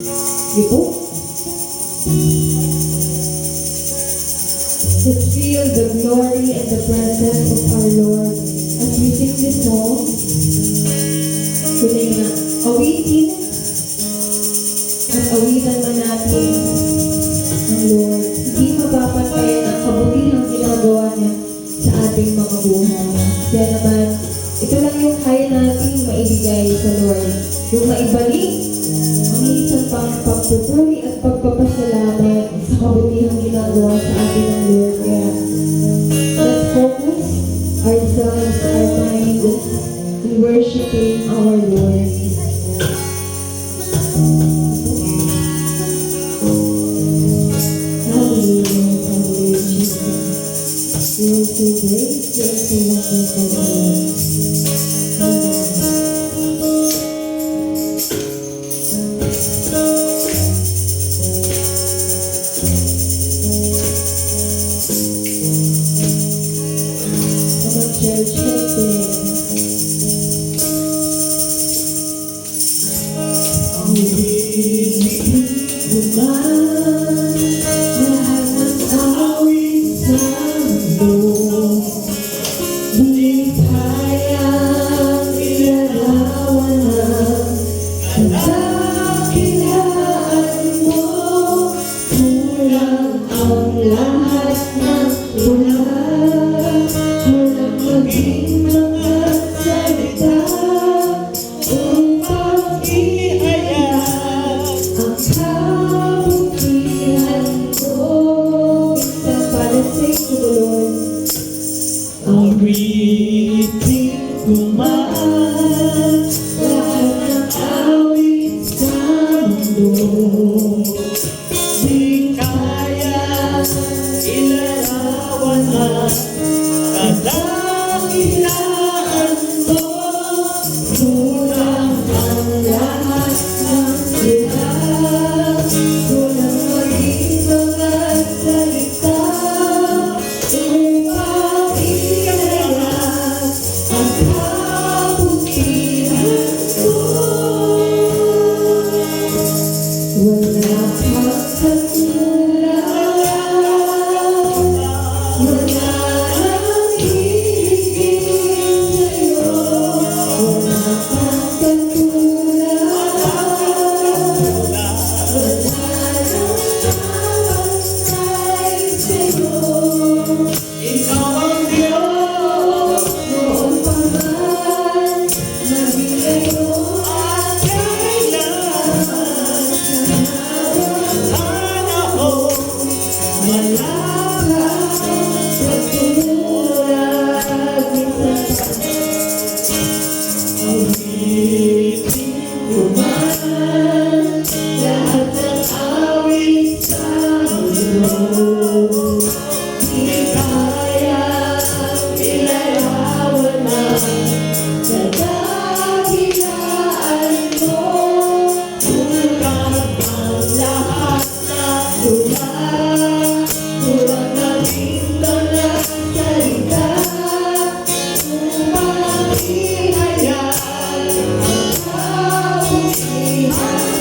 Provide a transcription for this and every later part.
Di po? Let's feel the glory and the presence of our Lord as we sing this song. Tunay na awitin at awitan man natin ang Lord. Hindi mapapantayan ang kabutihang ginagawa niya sa ating mga buhay. Kaya naman, ito lang yung kaya nating maibigay sa Lord. Yung maibalik ang isang pagpupuri at pagpapasalamat sa kabutihang ginagawa sa atin ng Lord. Kaya, let's focus ourselves, our mind, in worshiping our Lord. Hallelujah, Jesus. You are so great, you are so wonderful, Lord. Church, let's sing. Lahat ng awit sa mundo, di kayang ilarawan ang kadakilaan mo. Kulang ang lahat ng ulan, kulang maging mga salita upang ihayag ang kabutihan mo. Minsan para sing to the Lord. Awitin kumaan lahat ng awit sa mundo, di kaya ilarawan ang kadakilaan mo. Kulang ang lahat ng ulan, kulang maging mga salita upang ihayag ang kabutihan mo. Wala kang katulad, wala nang hihigit sa'yo. Wala kang katulad, wala nang kapantay sa'yo. Ikaw ang Diyos, noon pa man, maging ngayon at kailanman. Sa panahon, wala kang katulad. Awitin kumaan lahat ng awit sa mundo, di kayang ilarawan ang kadakilaan mo. Kulang ang lahat ng ulan, kulang maging mga salita upang ihayag ang kabutihan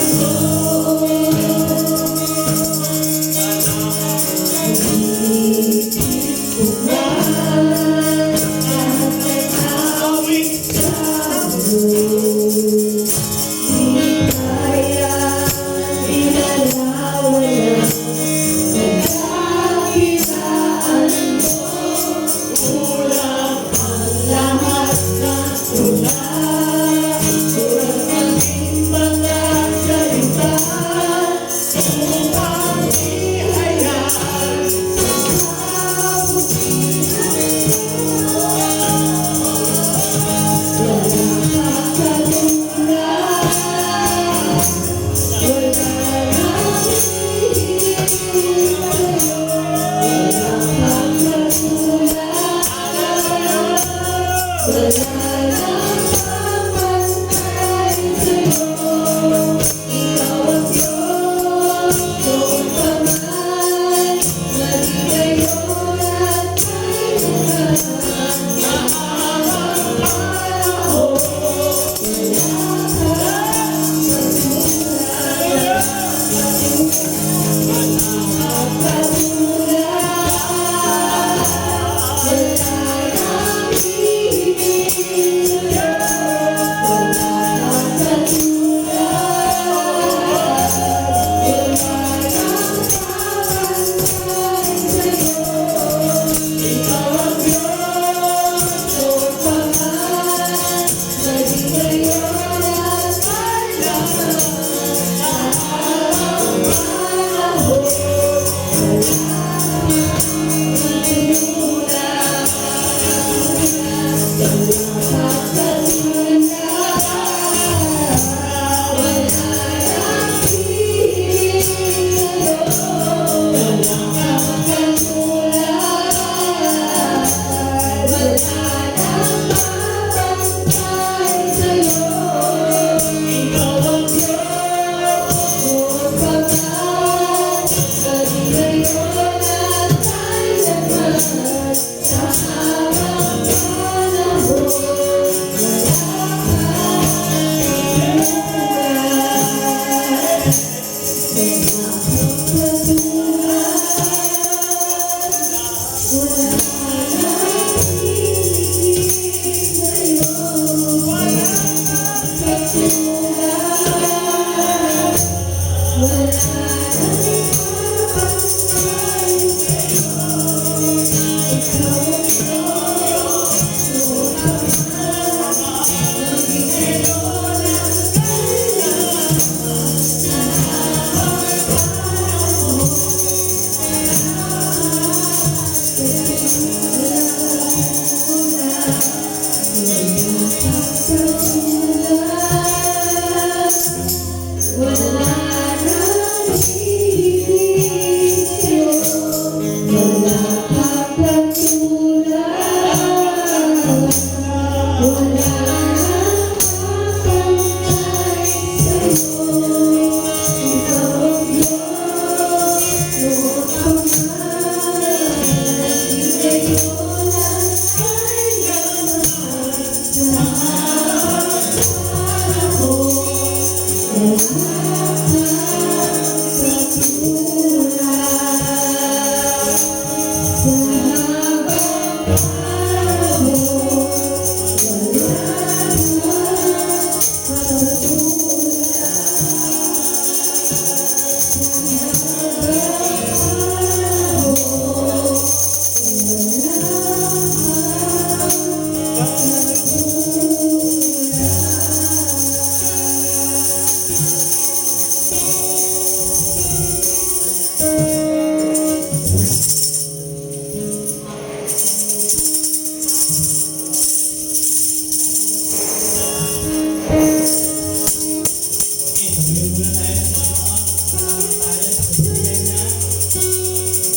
muna tayo sa Panginoon. Salamat tayo sa kabutihan niya.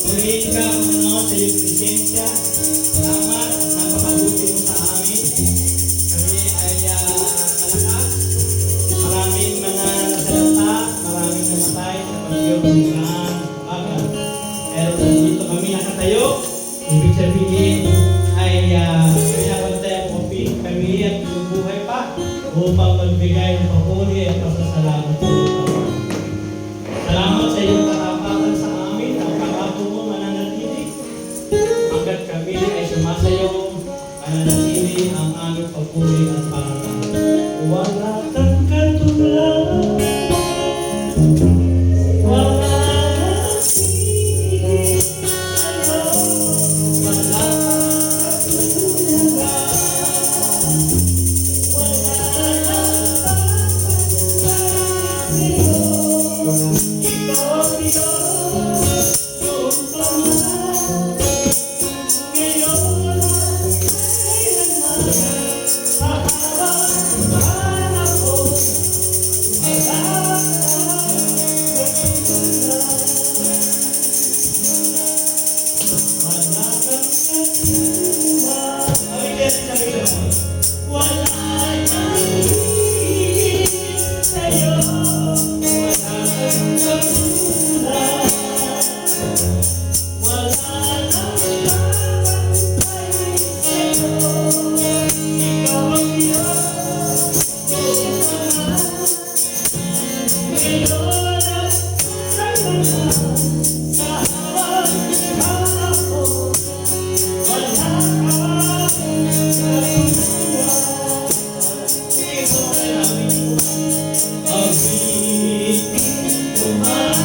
Purihin ka, Panginoon, sa iyong presensya. Salamat at napakabuti mo sa amin. Kami ay malakas. Maraming mga nasalanta, maraming namatay sa pagyong ng baga. Pero dito kami nakatayo. Ibig sabihin ay pinakantay ang kami at yung buhay pa upang magbigay ng papuri at pasasalamat sa iyo. Salamat sa iyong katapatan sa amin. Ang pangako mo mananatili. Hanggat kami ay sumasayo, mananatili ang aming papuri at pangalan. Wala kang katulad. Wala kang tingin sa'yo. Wala kang katulad. Wala kang papagpapalit sa'yo. Ikaw ang Diyos, iyong pamahalaan. Ngayon at kailanman, sa habang panahon, wala kang katulad. Wala kang katulad. Wala kang higit sa'yo. Wala kang katulad. Wala kang papagpapalit sa'yo. Ikaw ang Diyos, iyong pamahalaan. Ngayon at kailanman, sa habang panahon, wala kang katulad. Ikaw ay aming awitin ko man,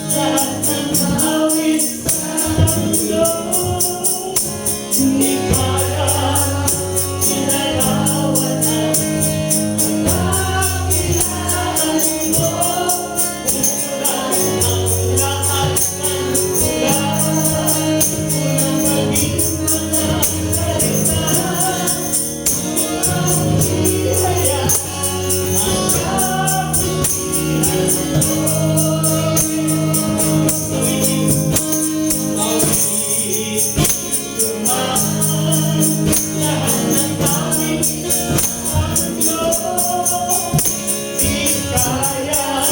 lahat ng awit sa mundo. Di kaya sinarawan ang kakilaan mo. Punan ang lahat ng lugar. Unang maging mga salita. Unang biyaya ng kabutihan mo. Awitin ko man, lahat ng awit sa mundo. Di kaya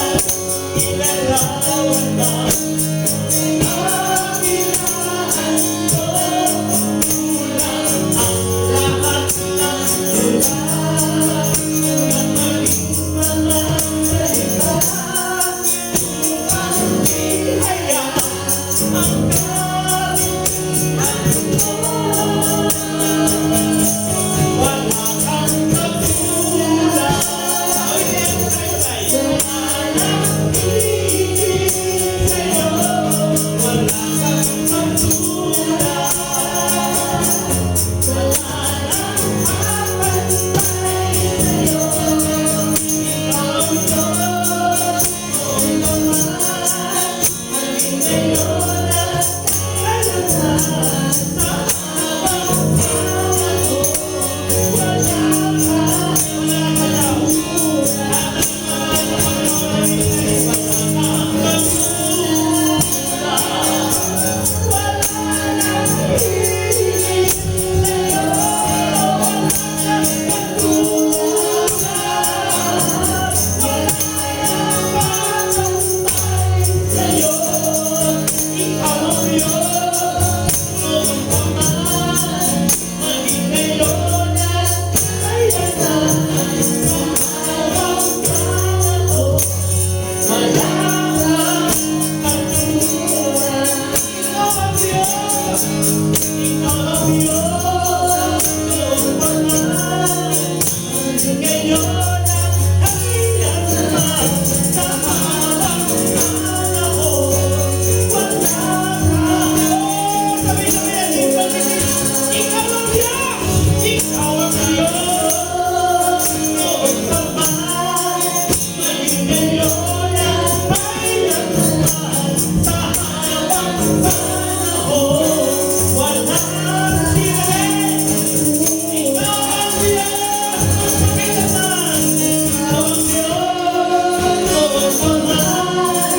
paman,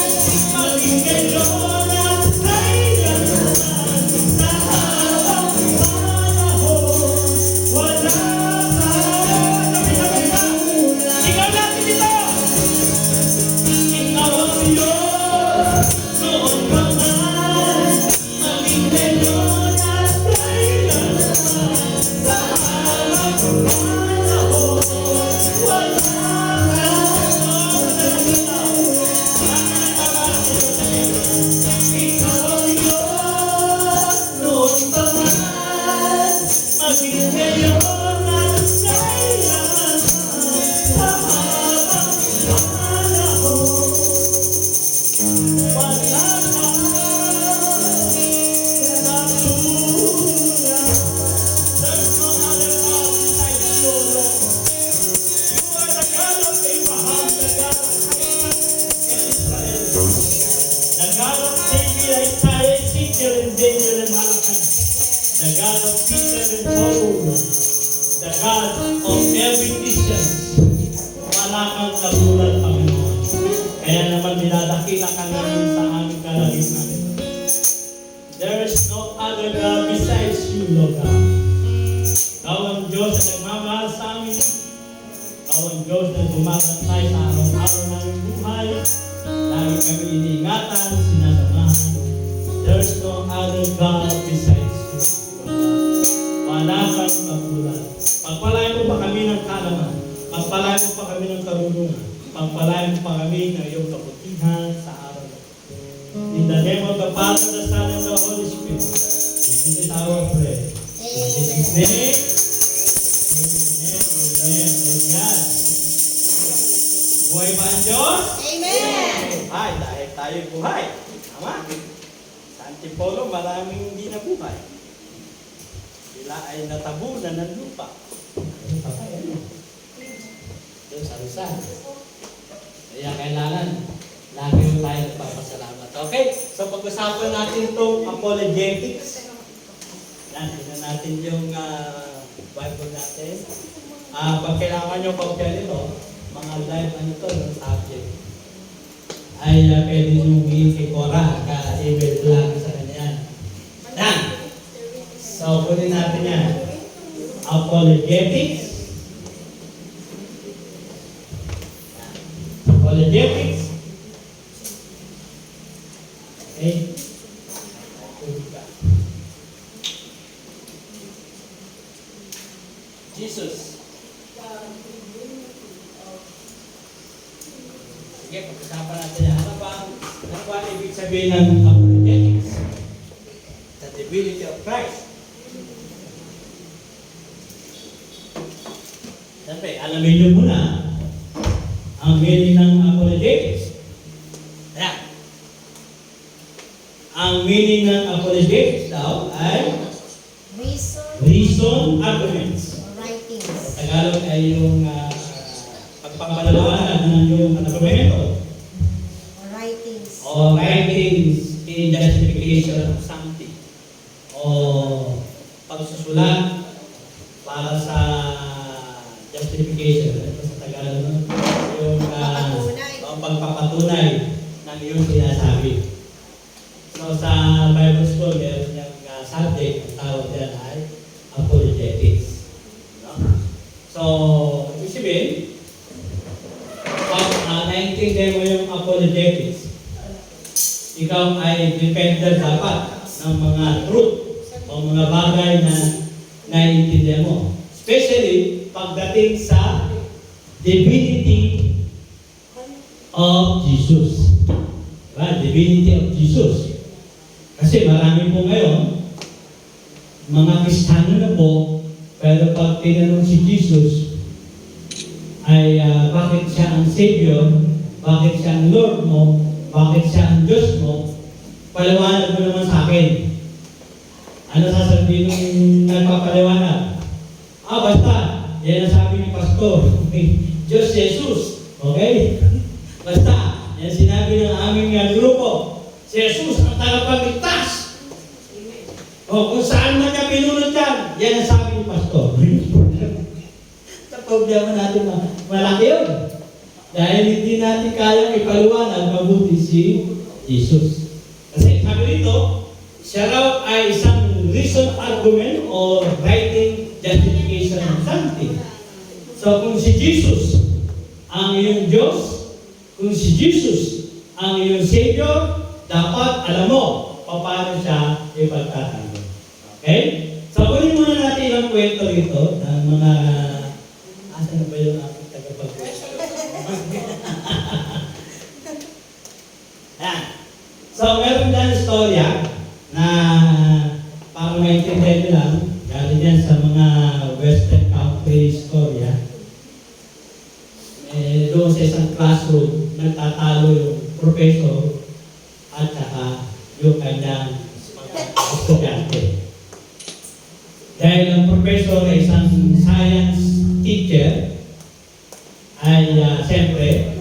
maging ngayon at kailanman, sa habang panahon, wala ka. Sabay-sabay pa. Ikaw natin dito. Ikaw ang Diyos, noon pa man, maging ngayon at kailanman, sa habang panahon, wala ka. Ikaw ang Diyos, noon pa man, maging ngayon at kailanman, sa habang panahon, wala ka katulad. There's no other God besides you, Lord. You are the God of Abraham, the God of Isaac and Israel, the God of David, Isaiah, Ezekiel, and Daniel, and Malachi, the God of Peter and Paul, the God of every Christian. Wala kang katulad, Panginoon. Kaya naman dinadakila ka namin sa aming kalagitnaan. There is no other God besides you, Lord God. Ikaw ang Diyos na nagmamahal sa amin. Ikaw ang Diyos na bumabantay sa araw-araw naming buhay. Lagi kami iniingatan, sinasamahan. There is no other God besides you, Lord God. Wala kang katulad. Pagpalain mo pa kami ng kalaman. Pagpalain mo pa kami ng karunungan. Pagpalain mo pa kami ng iyong kabutihan sa araw na ito. In the name of the Father, the Son, and the Holy Spirit. This is our prayer. In Jesus' name. Amen. Amen. And God. Buhay ba ang Diyos? Amen. Ay, dahil tayo buhay. Tama. Sa Antipolo, maraming hindi na buhay. Sila ay natabunan ng lupa. Ano pa kaya? Doon sa Rizal. Kaya kailangan lagi mo tayo nagpapasalamat. Okay? So pag-usapan natin itong apologetics. Yan, tingnan natin yung Bible natin. Pag kailangan nyo kopya nito, mga live ano to, yung subject, ay pwede nyo humihin kay Cora, ka-email lang sa kanya yan. Yan! So, kunin natin yan. Apologetics. Apologetics. Okay. Jesus. Sige, pag-usapan natin yan. Ano ba ibig sabihin ng apologetics? The divinity of Christ. Siyempre, alamin nyo muna ang meaning ng apologetics. Ayan. Ang meaning ng apologetics daw ay reason, arguments. Writings. Tagalog ay yung pagpapalalawanan ng yung argumento. Writings. O writings in justification of something. O pagsusulat para sa justification. Ito sa Tagalog, no? Yung pagpapatunay ng iyong sinasabi. So sa Bible school, meron yung subject, ang tawag yan ay apologetics. No? So, ibig sabihin, pag naintindihan mo yung apologetics, ikaw ay dependent dapat ng mga truth o mga bagay na naiintindihan mo. Especially, pagdating sa divinity of Jesus. Diba? Divinity of Jesus. Kasi marami po ngayon, mga Kristiyano na po, pero pag tinanong si Jesus, ay bakit siya ang Savior, bakit siya ang Lord mo, bakit siya ang Diyos mo, paliwanag mo naman sa akin. Ano sasabihin nung nagpapaliwanag? Basta, yan ang sabi ni Pastor, Diyos Jesus. Okay? Basta, yan sinabi ng aming grupo, si Jesus ang tagapagligtas. Kung saan man niya pinunod yan, yan ang sabi ni Pastor. Sa problema natin, malaki yun. Dahil hindi natin kayang ipaliwanag mabuti si Jesus. Kasi sabi rito, siya raw ay isang reason argument or writing justification of something. So kung si Jesus ang iyong Diyos, kung si Jesus ang iyong Savior, dapat alam mo paano siya ipagtatanggol. Okay? So kunin muna natin ilang kwento rito ng mga asan na ba yung aking tagapagkwento? Yan. So meron dyan istorya na para maintindihan nyo lang, galing yan sa mga Western country istorya. Doon sa isang classroom, nagtatalo yung professor at saka yung kanyang estudyante. Dahil ang professor ay isang science teacher, ay siyempre,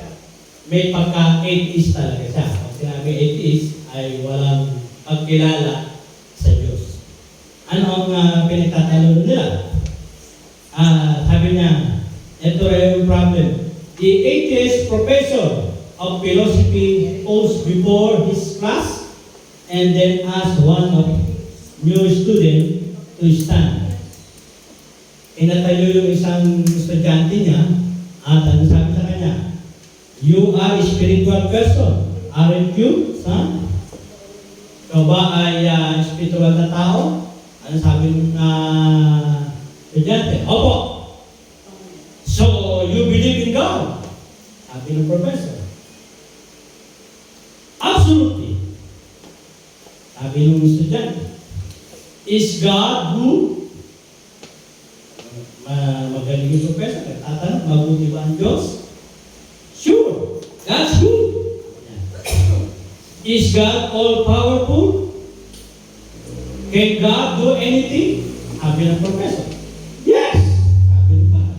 may pagka-atheist talaga siya. Pag sinabi atheist, ay walang pagkilala sa Diyos. Ano ang pinagtatanong nila? Sabi niya, ito ay yung problem. The atheist professor of philosophy posed before his class and then asked one of new student to stand. Inatayo yung isang estudyante niya at ano sabi sa kanya, "You are a spiritual person, aren't you, son?" Ikaw ba ay spiritual na tao? Ano sabi ng estudyante? Opo. So, you believe in God? Sabi ng professor. Absolutely. Sabi ng estudyante. Is God who? Magaling yung professor. Tatanong, mabuti ba ang Diyos? Sure. God's good. Is God all-powerful? Can God do anything? Sabi ng professor. Yes. Sabi ng bata.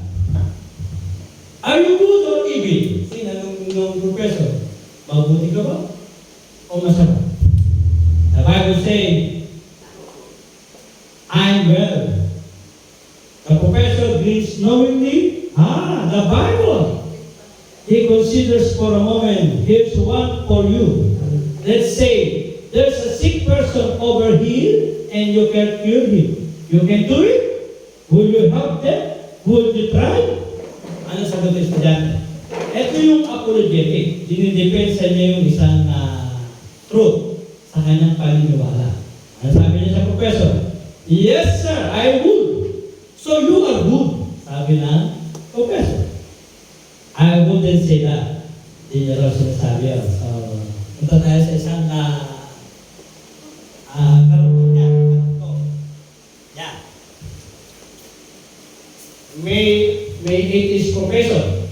Are you good or evil? Sinanong ng professor. Mabuti ka ba? O masama? The Bible says, I'm well. The professor grins knowingly. The Bible. He considers for a moment. Here's one for you. Let's say there's a sick person over here and you can cure him. You can do it? Will you help them? Will you try? Ano sagot ng estudyante? Ito yung apologetic. Dinidepensa niya yung isang truth sa kanyang paniniwala. Ano sabi niya sa professor? Yes, sir, I would. So you are good, sabi ng professor. I wouldn't say that. Hindi niya raw sinasabi yun. So, punta tayo sa isang karoon niya. Yan. May atheist professor.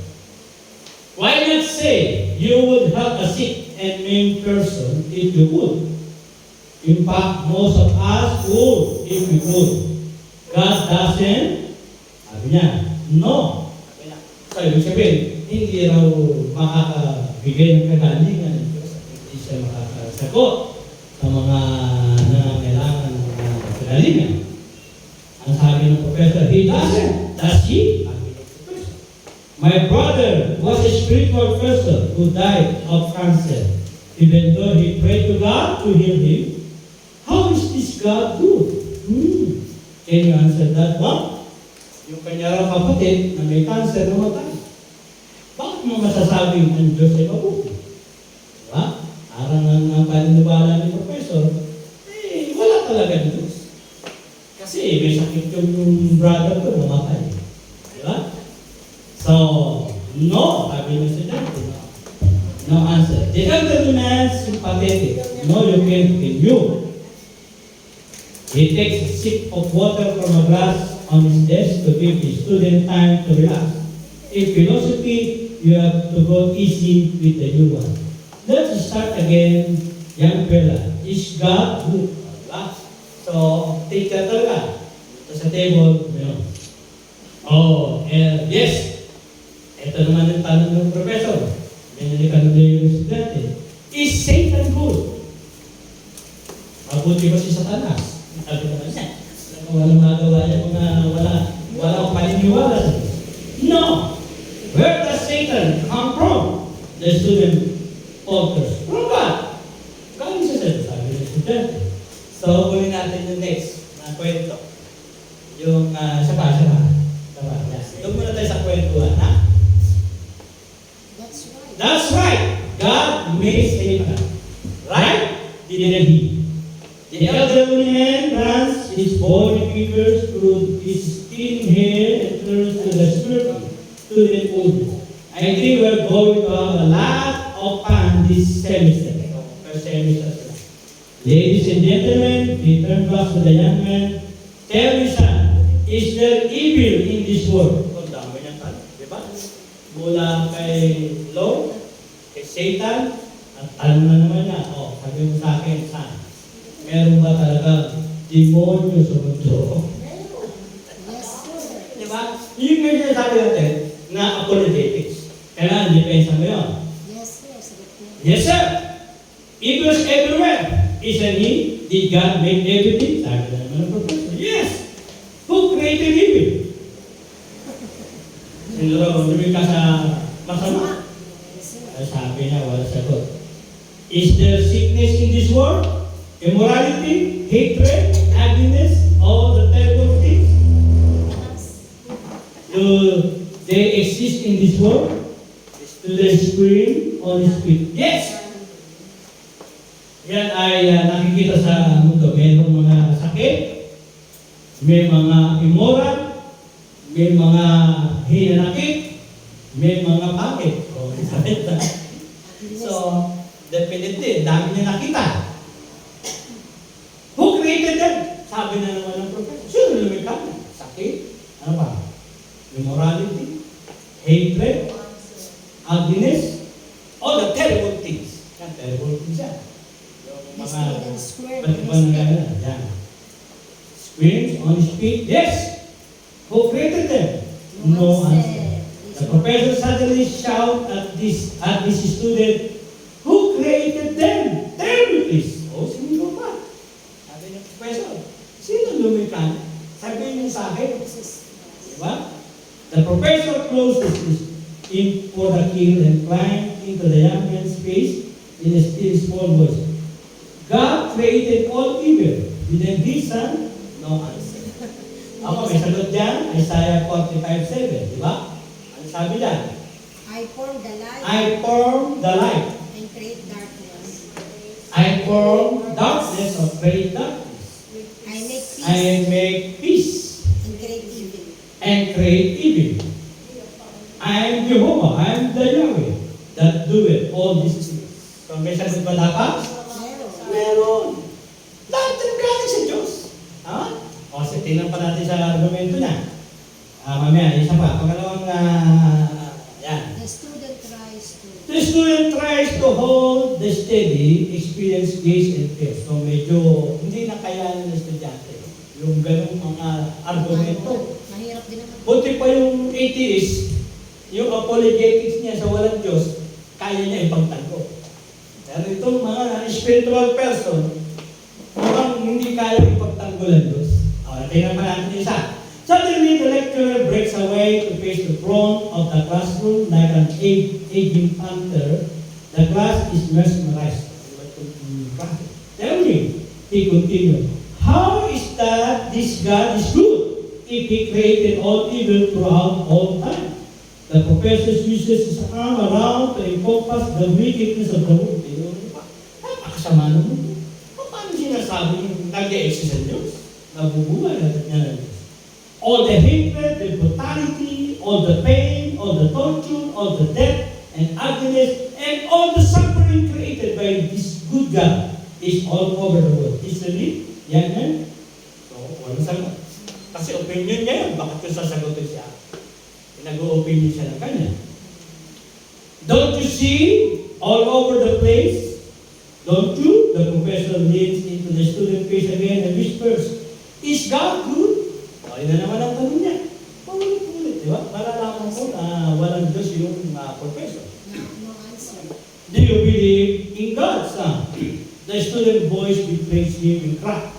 Why not say you would help a sick and maimed person if you would? In fact, most of us would if we could. God doesn't. Sabi niya, no. So, ibig sabihin, hindi raw makakabigay ng kagalingan ng Diyos. Hindi siya makakasagot sa mga nangangailangan ng kagalingan. Ang sabi ng professor, he doesn't. Does he? Sabi ng professor. My brother was a spiritual person who died of cancer. Even though he prayed to God to heal him, how is this God good? Can you answer that one? Yung kanya raw kapatid na may cancer na matay. Bakit mo masasabing ang Diyos ay mabuti? Diba? Parang ang paniniwala ni Professor, wala talaga Diyos. Kasi may sakit yung brother ko, namatay. Diba? So, no, sabi ng estudyante. No answer. The elderly man is sympathetic. No, you can't kill you. He takes a sip of water from a glass on his desk to give the student time to relax. In philosophy, you have to go easy with the new one. Let's start again, young fella. Is God good? So, teacher talaga. Sa table, yes. Ito naman ang tanong ng professor. Binalikan nila yung estudyante. Is Satan good? Mabuti ba si Satanas? Sabi naman siya. Walang magawa niya kung wala akong paniniwala sa Diyos. No! Where does Satan come from? the student falters. From God. Galing sa sir, sabi ng estudyante. So, kunin natin yung next na kwento. Yung, siya pa. Doon muna tayo sa kwentuhan, ha? That's right. That's right. God makes Abraham. Right? Didn't he? The elderly man runs his body fingers through his thin hair and turns to the student older. I think we're going to have a lot of fun this semester. First semester. Ladies and gentlemen, we turn back to the young man. Tell me, son, is there evil in this world? Ang dami niyang tanong, di ba? Mula kay Lord, kay Satan, at tanong na naman niya, sabi mo sa akin, son, meron ba talaga demonyo sa mundo? Yes, sir. Di ba? Yung may sinasabi natin na apologetics. Kailangan depensa mo yun. Yes, sir. Sagot niya. Yes, sir. Evil's everywhere. Isn't he? Did God make everything? Sabi na naman ng professor. Yes. Who created evil? Siguro, lumika sa masama. Yes, sir. Ay, sabi niya, wala sagot. Is there sickness in this world? Immorality? Hatred? Ugliness? All the terrible things? Do they exist in this world? Do they scream on his feet? Yes! Yan ay nakikita sa mundo. Mayroong mga sakit, may mga immoral, may mga hinanakit, may mga pangit. So, definitely, dami niya nakita. Who created them? Sabi na naman ng professor. Sino lumikha? Sakit? Ano ba? Immorality? Hatred? Ugliness? All the terrible things. Yan, terrible things yan. Yung Yes, mga sir. Square. pati-pan na gano'n. Yan. Screams on his feet? Yes! Who created them? No answer. The professor suddenly shout at this student, who created them? Tell me please. Sino pa? Sabi ng professor, sino lumikha? Sabihin niyo sa akin. Diba? The professor closes in for the kill and climbed into the young man's face in a still small voice. God created all evil. Didn't he, son? No answer. Ako, may sagot dyan, Isaiah 45:7, di ba? Ano sabi dyan? I form the light I form the light. and create darkness. I form darkness or create darkness. I make peace I make peace and create evil. and create evil. I am Jehovah, I am the Yahweh that doeth all these things. So may sagot ba dapat? Meron. Meron. Lahat ng galing sa Diyos. Ha? O, tingnan pa natin sa argumento niya. Mamaya, isa pa. Pangalawang, yan. The student tries to. The student tries to hold the steady, experience gaze and fear. So medyo hindi na kaya ng estudyante yung ganong mga argumento. Mahirap din naman. Buti pa yung atheist, yung apologetics niya sa walang Diyos, kaya niya ipagtanggol. Pero itong mga spiritual person, mukhang hindi kaya ipagtanggol ang Diyos. Tingnan pa natin isa. Suddenly, the lecturer breaks away to face the front of the classroom like an aging panther. The class is mesmerized. Tell me, he continued, how is that this God is good if he created all evil throughout all time? The professor uses his arm around to encompass the wickedness of the world. Napakasama naman. Paano sinasabi yung nag-e-exist ang Diyos? Nabubuhay na ng Diyos. All the hatred, the brutality, all the pain, all the torture, all the death and ugliness, and all the suffering created by this good God is all over the world. Isn't it? Yan yan. So, walang sagot. Kasi opinion niya yun. Bakit kung sasagutin siya? Nag-o-opinion siya ng kanya. Don't you see all over the place? Don't you? The professor leans into the student face again and whispers, is God good? O, yun na naman ang tanong niya. Paulit-ulit, di ba? Malalaman mo na walang Diyos yung professor. No answer. Do you believe in God, son? The student voice betrays him in crack.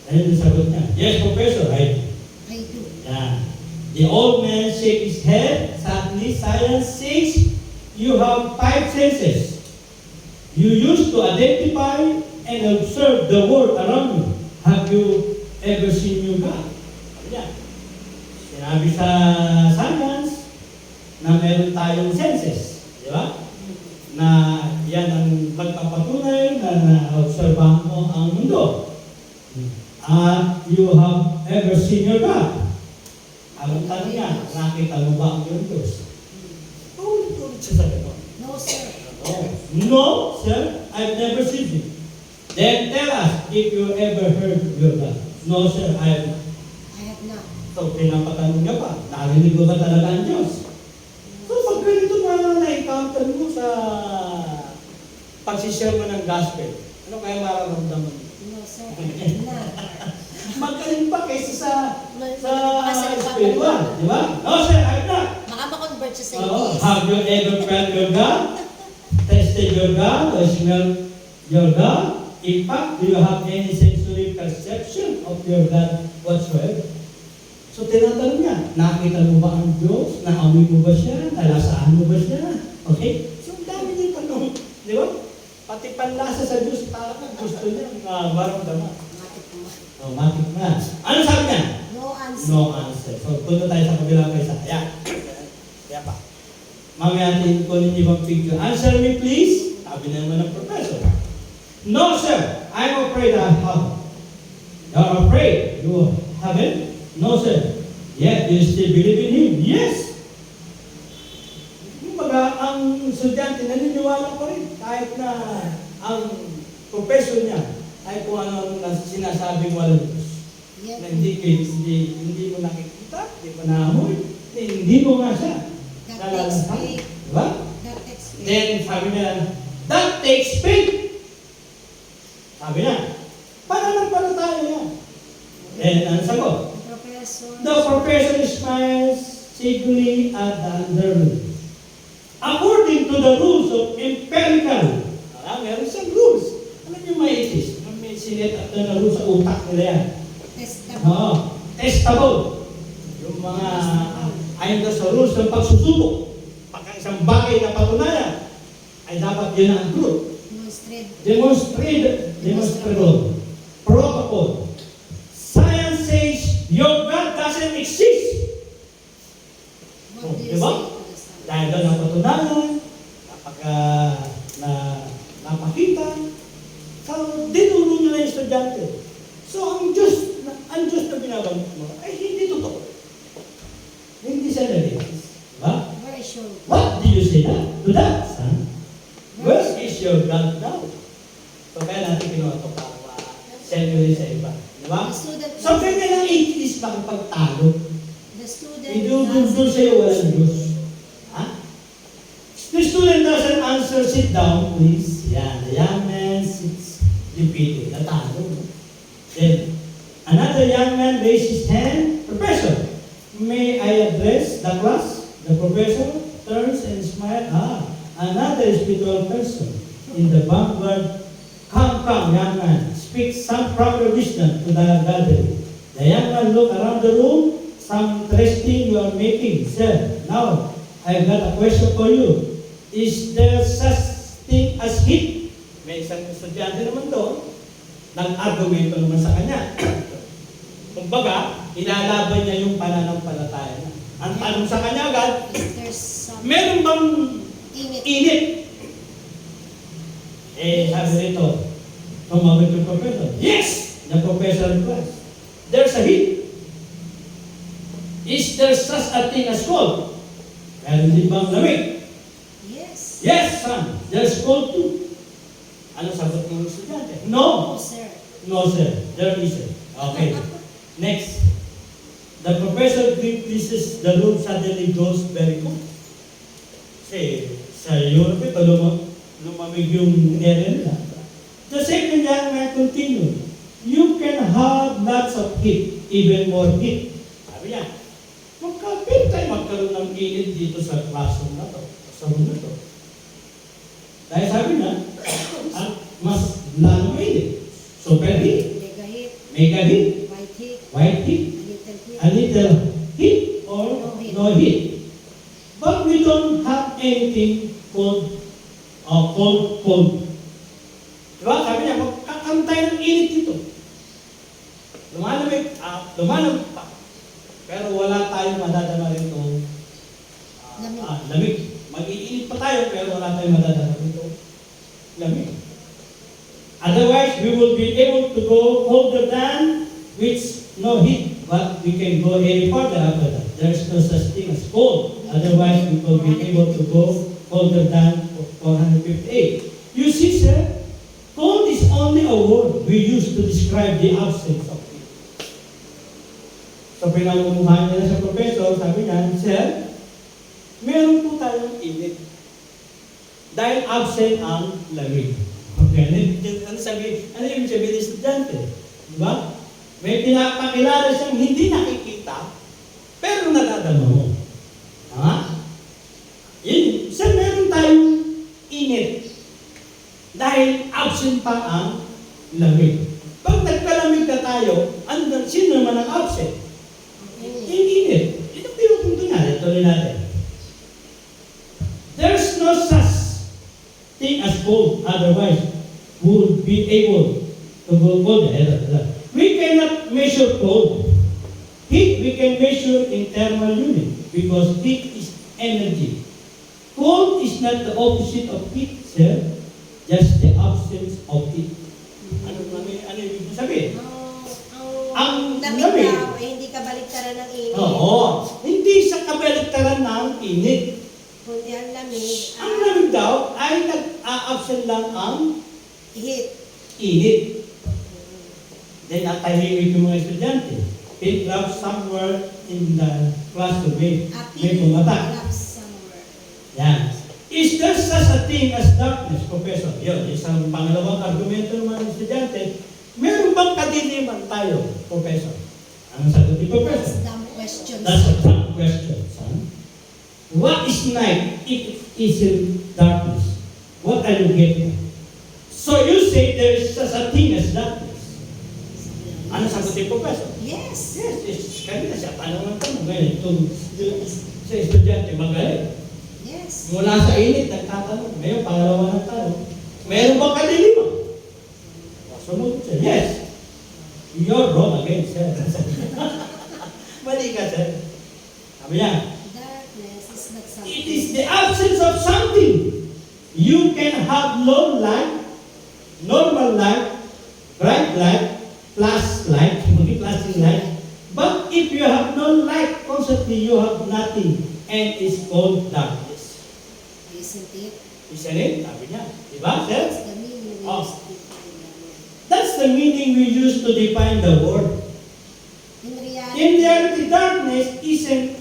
Ayun yung sagot niya. Yes, professor, I do. I do. Yeah. The old man shakes his head. Suddenly, silence says, you have five senses. You use to identify and observe the world around you. Have you ever seen your God? Yan. Sinabi sa science na meron tayong senses. Di ba? Na yan ang magpapatunay na na-obserbahan mo ang mundo. At you have ever seen your God? Ang tanong niya, nakita mo ba ang iyong Diyos? Ulit-ulit siya sa gano'n. No, sir. No, sir, I've never seen him. Then tell us if you ever heard your God. No, sir, I have not. I have not. So, pinapatanong niya pa, narinig mo ba talaga ang Diyos? So, pag ganito na na-encounter mo sa pagsishare mo ng gospel, ano kaya mararamdaman mo? No, sir. I have not. Magaling pa kaysa sa Baka spiritual, di ba? No, sir, I have not. Baka ma-convert siya sa Oh, English. have you ever felt your God? Tested your God? Or smelled your God? In fact, do you have any sensory perception of your God whatsoever? So, tinatanong niya, nakita mo ba ang Diyos? Naamoy mo ba siya? Nalasaan mo ba siya? Okay? So, ang dami niyang tanong. Di ba? Pati panlasa sa Diyos, talaga gusto niya maramdaman. Matik mo. Oh, matik na. Ano sabi niya? No answer. No answer. So, punta tayo sa kabilang kaysa. Ayan. Ayan pa. Mamaya natin kunin yung ibang picture. Answer me please. Sabi na naman ng professor. No, sir. I'm afraid I haven't. You're afraid you haven't? No, sir. Yet you still believe in Him? Yes. Kumbaga, ang estudyante naniniwala ko rin. Kahit na ang professor niya ay kung ano ang sinasabing walang Diyos. Yet, Na hindi mo nakikita, hindi mo naamoy, hindi mo nga siya. that takes faith. Diba? That takes faith. Then sabi niya, that takes faith. Sabi niya, pananampalataya yan. Then ano sagot? Professor. The professor smiles secretly at the underling. According to the rules of empirical, meron siyang rules. Alam niyo may itis, may sinet at na rules sa utak nila yan. Testament. Oo, testable. Yung mga ayon daw sa rules ng pagsusubok. Pagka isang bagay na patunayan, ay dapat yun ang truth. Demonstrable. Probable. Science says your God doesn't exist. What do you Diba? say to the son? Dahil doon ang patunayan, kapag napakita, so dinuro nyo na yung estudyante. So ang Diyos na binabanggit mo ay hindi totoo. Hindi siya nalilis. Diba? Very sure. What do you say to that, son? Where is your God now? So kaya natin ginawa ito para ma-send sa iba. Diba? The student, So ganyan ang atheist makipagtalo. the student Idudul sa'yo walang Diyos. Ha? The student doesn't answer, sit down, please. Yan, the young man sits defeated. Natalo. Then, another young man raised his hand. Professor, may I address the class? The professor turns and smiles. Another spiritual person in the vanguard. Come, young man. Speak some proper wisdom to the gathering. The young man looked around the room. Some interesting you are making, sir. Now, I've got a question for you. Is there such thing as heat? May isang estudyante naman doon. Nag-argumento naman sa kanya. Kumbaga, ilalaban niya yung pananampalataya niya. Ang tanong sa kanya agad, is there some meron bang init? init? Sabi rito, tumagot yung professor. Yes! The professor replies. There's a heat. Is there such a thing as cold? Meron din bang lamig? Yes. Yes, son. There's cold too. Ano sagot ng estudyante? No, No. sir. No, sir. There isn't. Okay. Next. The professor decreases the room suddenly goes very cold. Kasi sa Europe ito, lumamig yung area nila. The second young man continued, you can have lots of heat, even more heat. Sabi niya, magkapit tayo magkaroon ng init dito sa classroom na to, sa room na to. Dahil sabi niya, mas lalo mainit. Super heat, Mega heat, mega heat, white heat, white heat, a little heat. a little heat or no heat. But we don't have anything Cold. Diba? Sabi niya, magkakaroon tayo ng init dito. Lumalamig pa. Pero wala tayong madadama rito. Lamig. Mag-iinit pa tayo, pero wala tayong madadama rito. Lamig. Otherwise, we will be able to go colder than which no heat, but we can go any further after that. There is no such thing as cold. Otherwise, we will be able to go colder than 458. You see, sir, cold is only a word we use to describe the absence of heat. So, pinamumuhan niya sa professor, sabi niya, sir, meron po tayong init. Dahil absent ang lamig. Okay, ano ibig sabihin ng estudyante? Diba? May pinapakilala siyang hindi nakikita, pero nadadama mo. Ha? Yun, sir, meron tayong init. Dahil absent pa ang lamig. Pag nagkalamig na tayo, sino naman ang absent? Yung init. Ito pinupunto nga, tuloy natin. There's no such thing as cold, otherwise we would be able to go colder. We cannot measure cold. Heat we can measure in thermal unit because heat is energy. Cold is not the opposite of heat, sir. Just the absence of heat. Ano ibig sabihin? Ang lamig lamig. daw, hindi kabaliktaran ng init. Oo. Hindi sa kabaliktaran ng init. Kundi ang lamig. Ang lamig daw ay nag-a-absent lang ang Heat. init. Then natahimik yung mga estudyante. They drop somewhere in the classroom. May bumata. Somewhere. Yan. Is there such a thing as darkness, Professor? Yun, isang pangalawang argumento ng mga estudyante. Meron bang kadiliman tayo, Professor? Anong sagot ni Professor? That's dumb questions. That's a dumb question, son. What is night if it isn't darkness? What are you getting at? So you say there is such a thing as darkness. Ano sagot ni Professor? Yes. Yes. Kanina siya, tanong ng tanong. Ngayon, itong sa estudyante, magaling. Yes. Mula sa init, nagtatanong. Ngayon, pangalawa ng tanong. Meron bang kadiliman? Sumunod siya, yes. You're wrong again, sir. Mali ka, sir. Sabi niya, Darkness is not something. it is the absence of something. You can have low light, normal light, bright light, flashlight, flashing light. But if you have no light, constantly you have nothing, and it's called darkness. Isn't it? Isn't it? Sabi niya. Diba, sir? That's the meaning. Oh. That's the meaning we use to define the word. In reality, In reality, darkness isn't,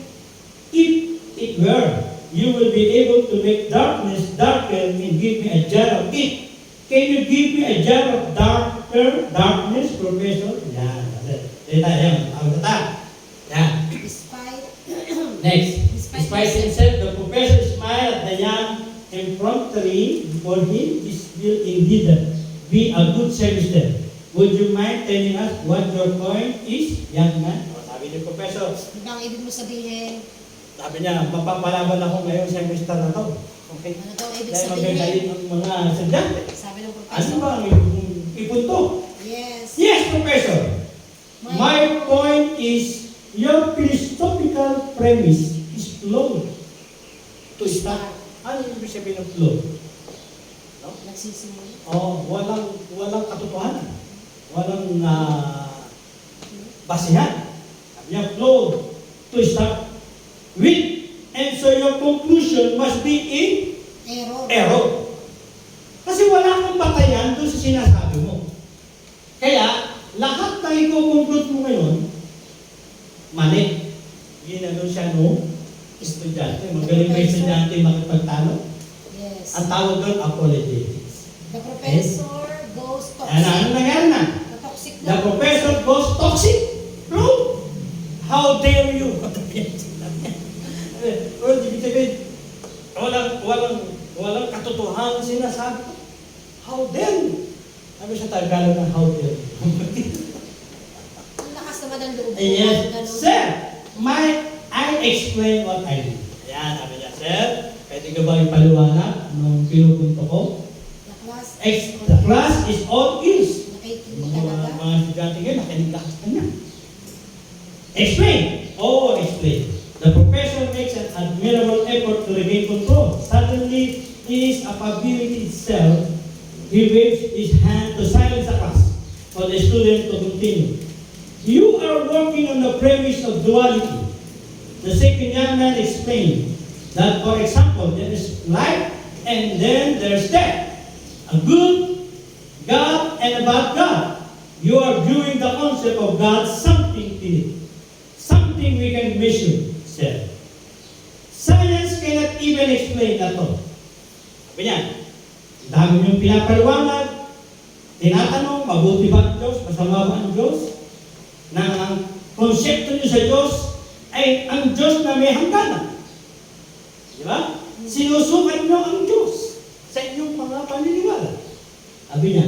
if it were, you will be able to make darkness darker and give me a jar of it. Can you give me a jar of darkness, Professor? Yan. Yan. Ang kata. Yan. despite Next. Despite himself, the professor smiled at the young effrontery for him. This will indeed be a good semester. Would you mind telling us what your point is, young man? O, sabi ni Professor, bang ibig mo sabihin, sabi niya, mapapalaban ako ngayong semester na to. Okay? ano daw ibig Dahil sabihin? magagalit ang mga estudyante. Sabi ng Ano professor. ba ang ipunto? Yes. Yes, Professor. My point is, your philosophical premise is flawed. To start. Ano yung ibig sabihin ng flawed? No? Nagsisimula. Walang katotohanan. Walang basihan. Sabi niya, flawed. To start with. And so your conclusion must be in error. Kasi wala kang batayan doon sa sinasabi mo. Kaya, lahat na i-conclude mo ngayon, mali. Ginano siya no, estudyante. Magaling ba estudyante makipagtalo? Yes. Ang tawag doon, apologetics. The professor goes toxic. Ano nangyari na? The toxic The professor goes toxic. Bro, how dare you? Well, ibig sabihin, walang katotohanan sinasabi ko. How dare you? Sabi sa Tagalog na how dare you? Ang lakas naman ng loob. Yes, Ganun. sir, I explain what I do. Ayan, sabi niya, sir, Pwede ka ba ipaliwanag nung pinupunto ko? The class is all ears. Nakikinig Mga talaga. mga estudyante ngayon, nakinig ka sa kanya. Explain. Oh, explain. The professor makes an admirable effort to regain control. Suddenly, it is a capability itself. He waves his hand to silence the class for the student to continue. You are working on the premise of duality. The second young man explained that, for example, there is life and then there's death. A good God and a bad God. You are viewing the concept of God something to it. Something we can measure, sir. Science cannot even explain that all. Sabi niya, dami niyong pinapaliwanag, tinatanong, mabuti ba ang Diyos, masama ba ang Diyos? Na ang konsepto niyo sa Diyos ay ang Diyos na may hangganan. Di ba? Sinusukat niyo ang Diyos sa inyong mga paniniwala. Sabi niya,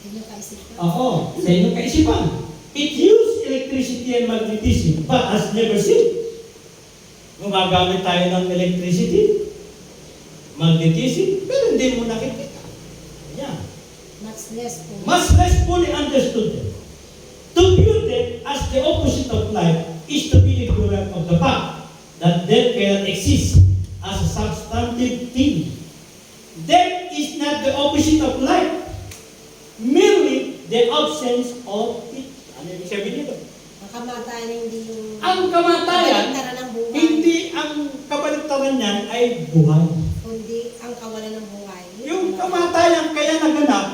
Inyong kaisipan. oo, sa inyong kaisipan. It used electricity and magnetism, but has never seen. Gumagamit tayo ng electricity, magnetism, pero hindi mo nakikita. Yan. Much less po. Much less fully understood them. To view them as the opposite of life is to be ignorant of the fact that death cannot exist as a substantive thing. Death is not the opposite of life, merely the absence of it. Ano yung sabihin nito? Ang kamatayan ay hindi yung... Ang kamatayan, kabaligtaran ng buhay. hindi ang kabaligtaran niyan ay buhay. Kundi ang kawalan ng buhay. Yung kamatayan kaya naganap,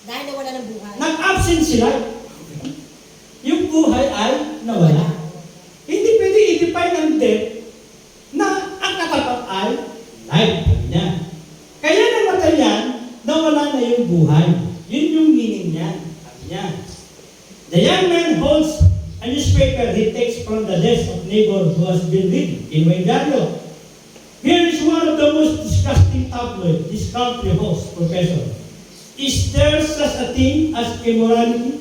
Dahil nawala ng buhay. nag-absent sila. Yung buhay ay nawala. Hindi pwede i-define ng death na ang katapat ay life. Sabi niya. Kaya namatay yan, nawala na yung buhay. Yun yung meaning niya. Sabi niya. The young man holds a newspaper he takes from the desk of neighbor who has been reading in Wendario. Here is one of the most disgusting tabloid this country hosts, Professor. Is there such a thing as immorality?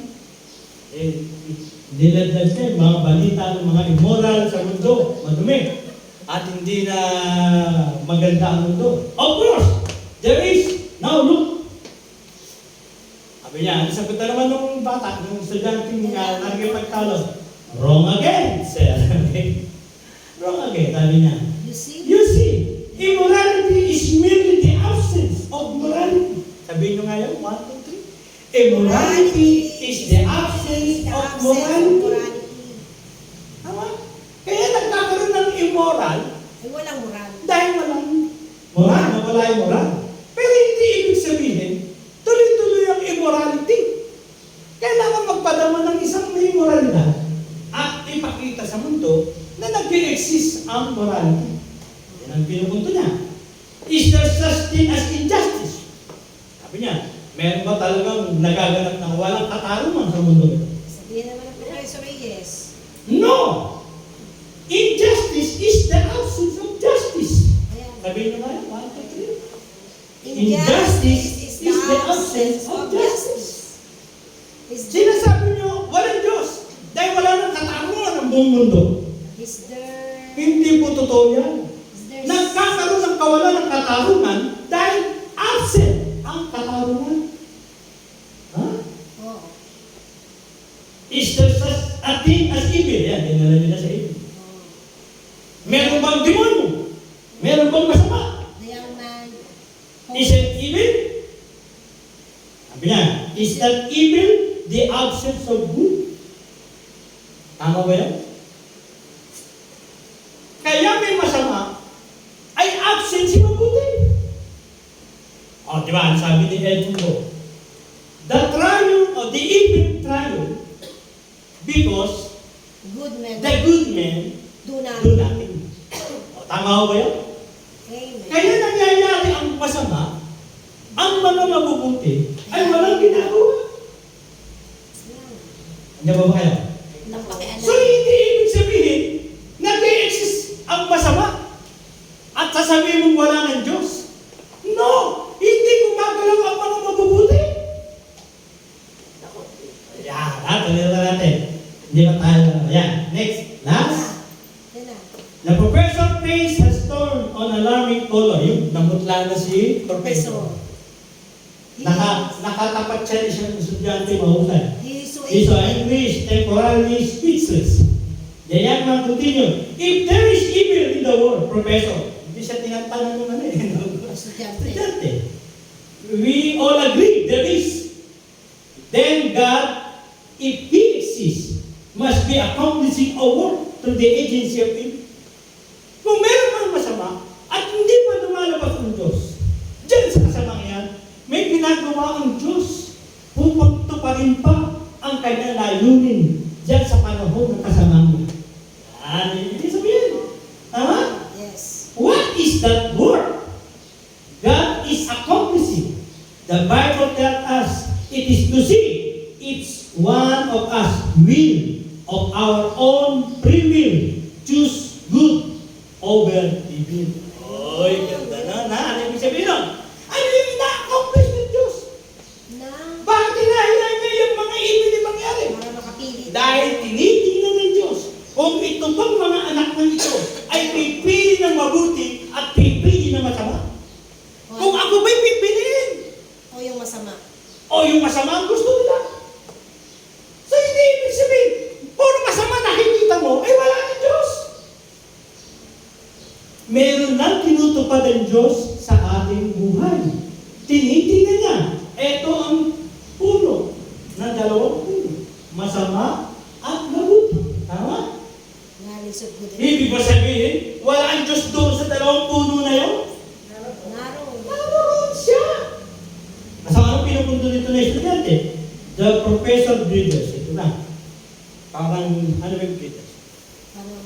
Diladad siya, mga balita ng mga immoral sa mundo, madumi. At hindi na maganda ang mundo. Of course, there is. Now look. Sabi niya, sagot na naman ng bata, ng estudyante nga, nagkipagtalo. Wrong again, sir. Wrong again, sabi niya. You see? You see, immorality is merely the absence of morality. Sabihin nyo ngayon, 1, 2, 3. Immorality is the absence of morality. Tama? Kaya nagkakaroon ng immoral Ay walang moral. dahil walang moral, nawala yung moral. Pero hindi ibig sabihin, tuloy-tuloy ang immorality. Kailangan magpadama ng isang may moralidad at ipakita sa mundo na nag-exist ang morality. Yan ang pinupunto niya. Is there such thing as injustice? Sabi niya, meron ba talagang nagaganap ng walang katarungan sa mundo? Sabihin naman ng Professor yes. No! Injustice is the absence of justice. Ayan. Sabihin niyo nga yan, 1, 2, 3. Injustice is the absence of justice. Is there, Sinasabi niyo, walang Diyos. Dahil wala nang katarungan ang buong mundo. is there, Hindi po totoo yan. is there, Nagkakaroon ng kawalan ng katarungan dahil absent ang katarungan. Ha? Oo. Is there such a thing as evil? Yan, dinala nila sa evil. Oo. Meron bang demonyo? Meron bang masama? The young man. Is it evil? Sabi niya, is that evil the absence of good? Tama ba yan? Kaya may masama, ay absent si mabuti. O, di ba? Ang sabi ni Edmundo, the triumph of the evil triumph because Good men. the good men Do not. do nothing. O, tama ba yan? Amen. Kaya nangyayari ang masama, ang mga mabubuti ay walang ginagawa. Ayan. Ano ba kayo? Nang pakialam. So, hindi ibig sabihin, nag-exist ang masama at sasabihin mong wala ng Diyos. No! Hindi gumagalaw ang mga mabubuti. Yan, tuloy na natin. Hindi pa tayo. Yan, next. Last. Yan na. The professor face has turned on alarming color. Tumatanda na si Professor. Professor. Nakatapat siya isang estudyante mahusay. He is so He saw able. English temporarily speechless. The young man continued, if there is evil in the world, Professor, hindi siya tinatanong ng ano eh. Estudyante. Estudyante. We all agree there is. Then God, if He exists, must be accomplishing a work through the agency of Him. Kung meron mang masama, at hindi pa lumalabas ang Diyos, diyan sa kasamang yan, may ginagawa ang Diyos upang tuparin pa ang kanyang layunin diyan sa panahon ng kasamang yan. Yan, ibig sabihin. Tama? Yes. What is that work? God is accomplishing. The Bible tells us it is to see each one of us will of our own free will choose good over evil. Oy, ganda na. Ano ibig sabihin nun? Ano yung ina-accomplish ng Diyos? Na Bakit hinahilan niya yung mga evil na mangyari? para makapili. Dahil tinitingnan ng Diyos kung ito bang mga anak ng ito ay pipili ng mabuti at pipili ng masama. Kung ako ba'y pipiliin O yung masama. o yung masama ang gusto nila. So hindi ibig sabihin, puro masama nakikita mo, ay wala ng Diyos. Meron lang tinutupad ang Diyos sa ating buhay. Tinitingnan niya, ito ang puno ng dalawang puno. Masama at mabuti. Tama? Knowledge of good and Ibig ba sabihin, wala ang Diyos doon sa dalawang puno na yun? narrow. Naroon siya. Asa anong pinupunto dito na estudyante? The professor breeders. Ito na. Parang, ano ba yung breeders? Parang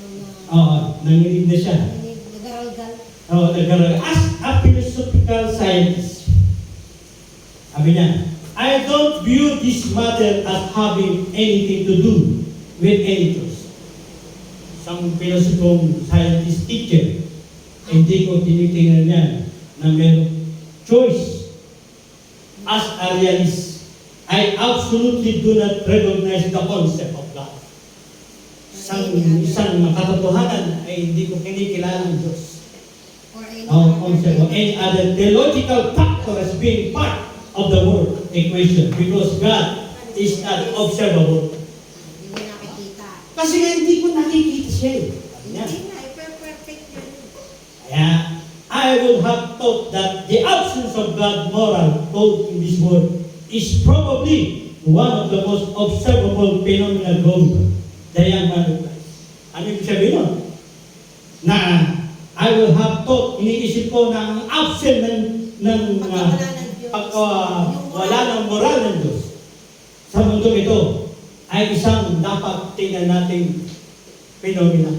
Oo, nanginig na siya. nag-aral-gal. Oo, as a philosophical scientist. Sabi niya, I don't view this matter as having anything to do with ethos. Isang philosophicong scientist teacher, hindi ko tinitingnan niya na mayroong choice. As a realist, I absolutely do not recognize the concept of God. Isang katotohanan ay hindi ko kinikilala ng Diyos. Or any Our other concept of any other theological factor as being part of the world equation because God is not observable. Hindi mo nakikita. Kasi nga hindi ko nakikita siya eh. Sabi niya. Hindi na, perfect yun. Kaya, I would have thought that the absence of God's moral code in this world is probably one of the most observable phenomena going on. The young man of Christ. Ano yung sabihin nun? Na I will have thought, iniisip ko na ang absent ng pagkawala ng moral ng Diyos sa mundo ito ay isang dapat tingnan nating phenomena.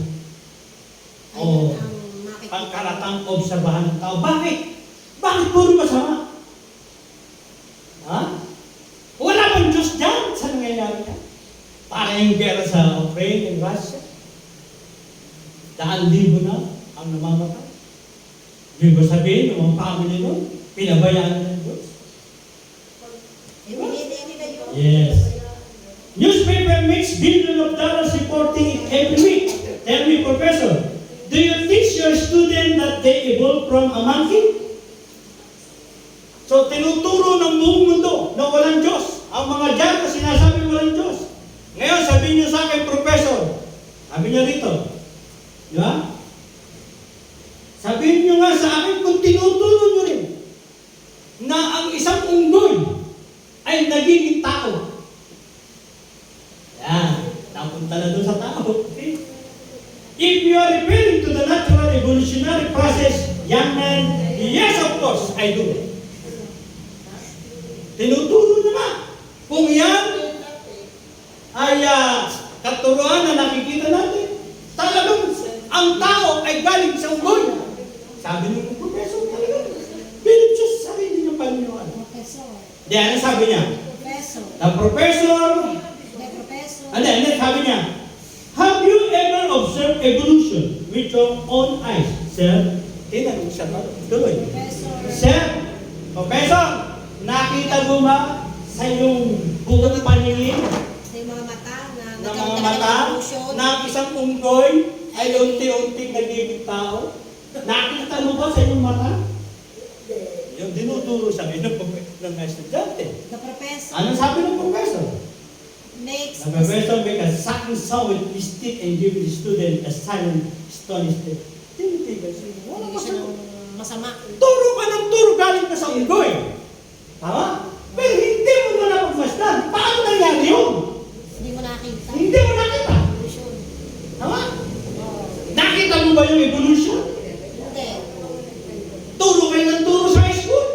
Ayun O ang makikita. pagkaratang obserbahan ng tao. Bakit? Bakit puro masama? Ha? Wala bang Diyos dyan sa nangyayari ka? Para yung gera sa Ukraine and Russia. 100,000 na ang namamatay. Yung ba sabihin, yung mga family nun, pinabayaan ng Diyos? Hindi na yun. Yes. Newspaper makes billions of dollars reporting it every week. Tell me, Professor, do you teach your student that they evolved from a monkey? So, tinuturo ng buong mundo na walang Diyos. Ang mga dyan na sinasabi walang Diyos. Ngayon, sabihin niyo sa akin, Professor, sabi niyo rito, di ba? Sabihin niyo nga sa akin kung tinuturo niyo rin na ang isang unggoy ay nagiging tao. Yan, napunta na doon sa tao. Okay? If you are referring to the natural evolutionary process, young man, yes, of course, I do. Tinuturo naman. Kung yan ay katuruan na nakikita natin, talagang ang tao ay galing sa unggoy. Sabi ng professor talaga, bilib siya sa sarili ng paniniwala. Professor. Di, ano sabi niya? Professor. The professor, May professor. and then sabi niya, have you ever observed evolution with your own eyes, sir? Tinanong siya pa, tuloy. Professor. Sir, professor, nakita mo ba sa iyong buong paningin Sa yung mga mata na ng mga nagkaroon mata ng evolution. na ang isang unggoy ay unti-unting nagiging tao? Nakita mo ba sa iyong mata? dinuturo siya ngayon ng mga estudyante. The professor Anong sabi ng professor? makes The professor make a sucking sound with his stick and give the student a silent, astonished stare. Tinitigan siya. Wala hindi ka siya sa ng masama. turo ka ng turo galing ka sa unggoy. Tama? Pero hindi mo na napagmasdan. Paano nangyari yun? Hindi mo nakita. Hindi mo nakita. Evolution. Tama? Oh, Nakita mo ba yung evolution? hindi. Turo kayo ng turo sa high school.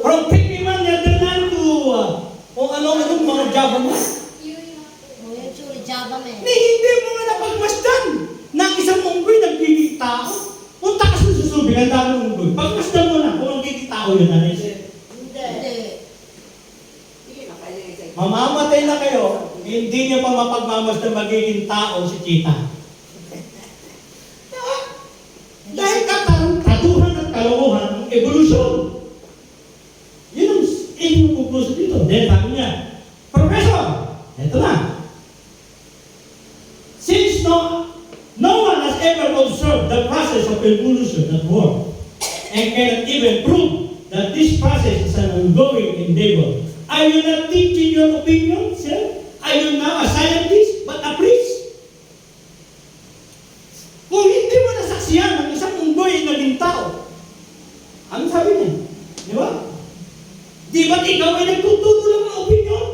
From Pigman, Netherlands to kung ano-anong mga Java mo. Oh, yung sure, Java man. Hindi mo nga napagmasdan ng isang unggoy nagiging tao. Punta ka sa susubig, ang dami ng unggoy. Pagmasdan mo na kung nagiging tao yun, ano yun? Hindi. Mamamatay na kayo, hindi niyo pa mapagmamasdan magiging tao si Chita. Dahil kataruhan at kalokohan ng evolusyon. Yun ang inyong conclusion dito. Then sabi niya, Professor, eto na. Since no one has ever observed the process of evolution at work and cannot even prove that this process is an ongoing endeavor, are you not teaching your opinion, sir? Are you now a scientist but a priest? Kung hindi mo nasaksiyan ng isang unggoy na naging tao, ano sabi niya? Di ba? Di ba't ikaw ay nagtuturo lang ng opinion?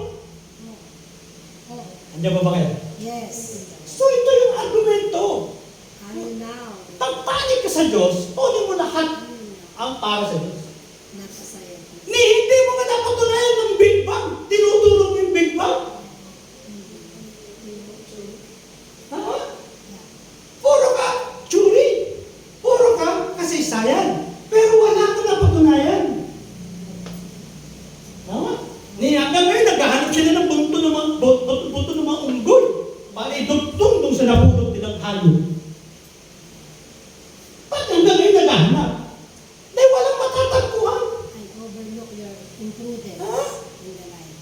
Oh, Andiyan ba ba kayo? yes. So ito yung argumento. Ano now? Pagpanig ka sa Diyos, tunin mo lahat ang para sa Diyos. Napasaya. Hindi mo nga napatunayan ng Big Bang. Tinuturo mo yung Big Bang. Tama? Puro ka churi. Puro ka kasaysayan. Pero wala ka napatunayan. Tama? Hanggang ngayon, naghahanap sila ng bunto ng mga unggoy. Para idugtong doon sa napulot nilang halo. Ba't hanggang ngayon naghahanap? Dahil walang matatagpuan. I overlook your imprudence Huh? in the life.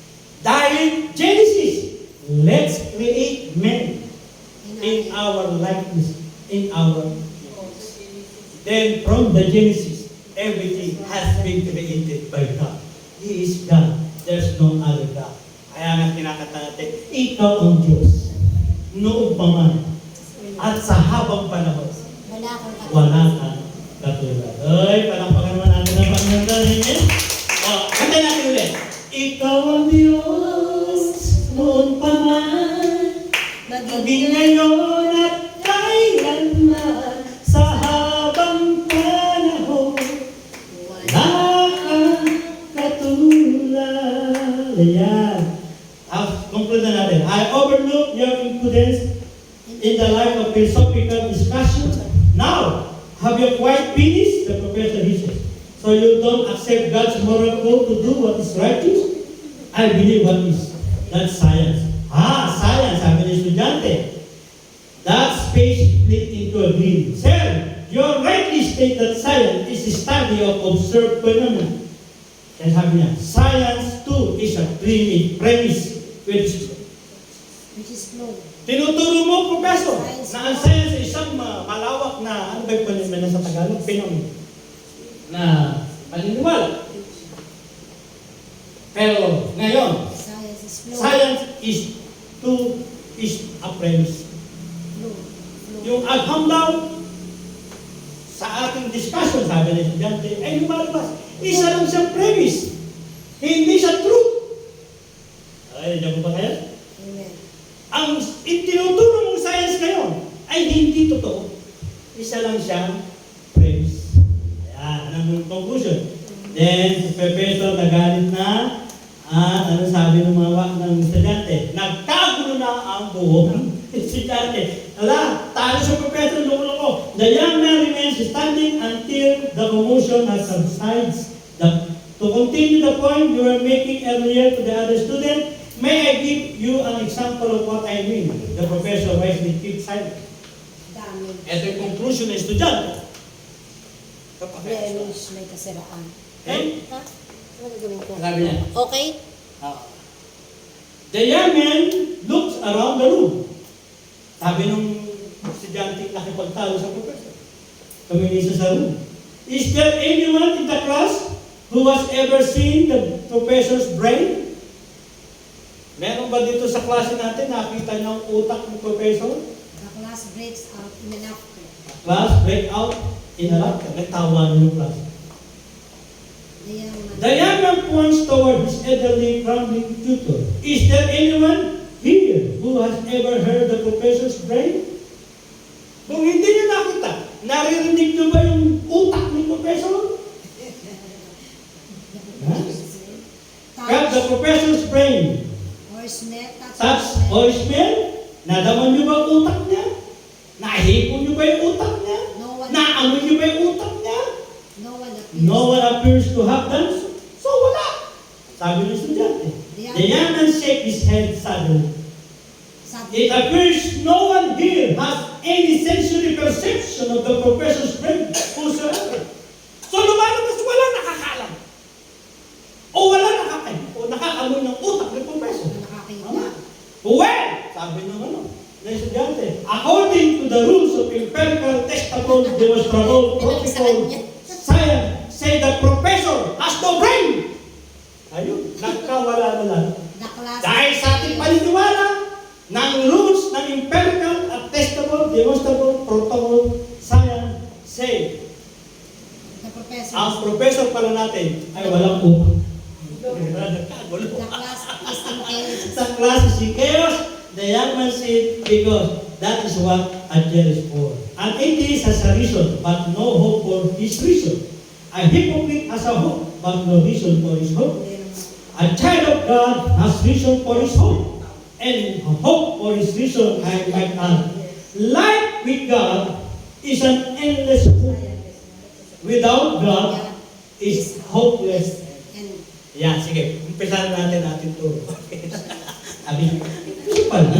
Dahil Genesis, let's create man in our likeness, in our image. Then from the Genesis, everything has been created by God. He is God. There's no other God. Kaya nga kinakanta natin, ikaw ang Diyos. Noong pa man. At sa habang panahon, Wala kang wala kang katulad. Ay, palampakan naman natin ang Panginoon natin. Kanta natin ulit. Ikaw ang Diyos, noon pa man, maging ngayon at kailanman, sa habang panahon, wala kang katulad. Ayan. Conclude na natin. I overlook your impudence in the life of philosophical discussion. Now, have you quite finished? The professor he says. So you don't accept God's moral code to do what is righteous? I believe what is. That's science. Science, sabi ng estudyante. That space split into a green. Sir, you rightly state that science is a study of observed phenomena. Kaya sabi niya, science too is a premise which is flow. tinuturo mo, Professor, na ang science ay isang malawak na, ano ba yung paniniwala sa Tagalog? Phenomena. Na paniniwala. Pero ngayon, Science is flow. science is a premise. Flow. Yung agham daw, sa ating discussion, sabi ng estudyante, ay lumalabas. Isa lang siyang premise. Hindi siya truth. Ay, diyan mo ba kaya? Amen. Ang itinuturo mong science ngayon ay hindi totoo. Isa lang siyang premise. Ayan, anong conclusion? Then, Professor nagalit na at ano sabi ng mga ng estudyante? Nagkagulo na ang buong estudyante. Ala, talo sa Professor, loko-loko. The young man remains standing until the commotion has subsides. To continue the point you were making earlier to the other student, may I give you an example of what I mean? The professor wisely kept silent. Dami. Ito yung conclusion ng estudyante. Blemish, may kasiraan. Okay? Ha? Ano gagawin ko? Sabi niya. Okay? The young man looks around the room. Sabi nung estudyante nakipagtalo sa professor. Tumingin siya sa room. Is there anyone in the class who has ever seen the professor's brain? Meron ba dito sa klase natin nakita niyo ang utak ng professor? The class breaks out in an after. Class break out in a laughter. Nagtawa niyo yung class. The young man points toward his elderly crumbling tutor. Is there anyone here who has ever heard the professor's brain? Kung hindi niyo nakita, naririnig niyo ba yung utak ni professor? Grab the professor's brain. Or smell, Touch or smell? Nadaman niyo ba ang utak niya? Nahipon niyo ba yung utak niya? No one, Naamoy niyo ba yung utak niya? no one appears. No one appears to have done so. So wala. Sabi ng estudyante. The young man shake his head sadly. It appears no one here has any sensory perception of the professor's brain whatsoever. So lumalabas wala nakakaalam. O wala nakakaamoy ng utak ng professor. Nakakita. Well, sabi ng ng estudyante, according to the rules of empirical, testable, demonstrable, practical science, say the professor has no brain. Ayun, nagkawala na lang. The class Dahil sa ating paniniwala ng rules ng empirical, attestable, demonstrable, protocol, science, say, the professor. ang professor pala natin ay walang utak. The class is in chaos. Sa klase si chaos, the young man said, because that is what a jail is for. An atheist has a reason, but no hope for his reason. A hypocrite has a hope, but no reason for his hope. A child of God has reason for his hope, and hope for his reason, I might add. Life with God is an endless hope. Without God is hopeless. And Yan, sige. Umpisahan natin ating turo. Abi, ito pala.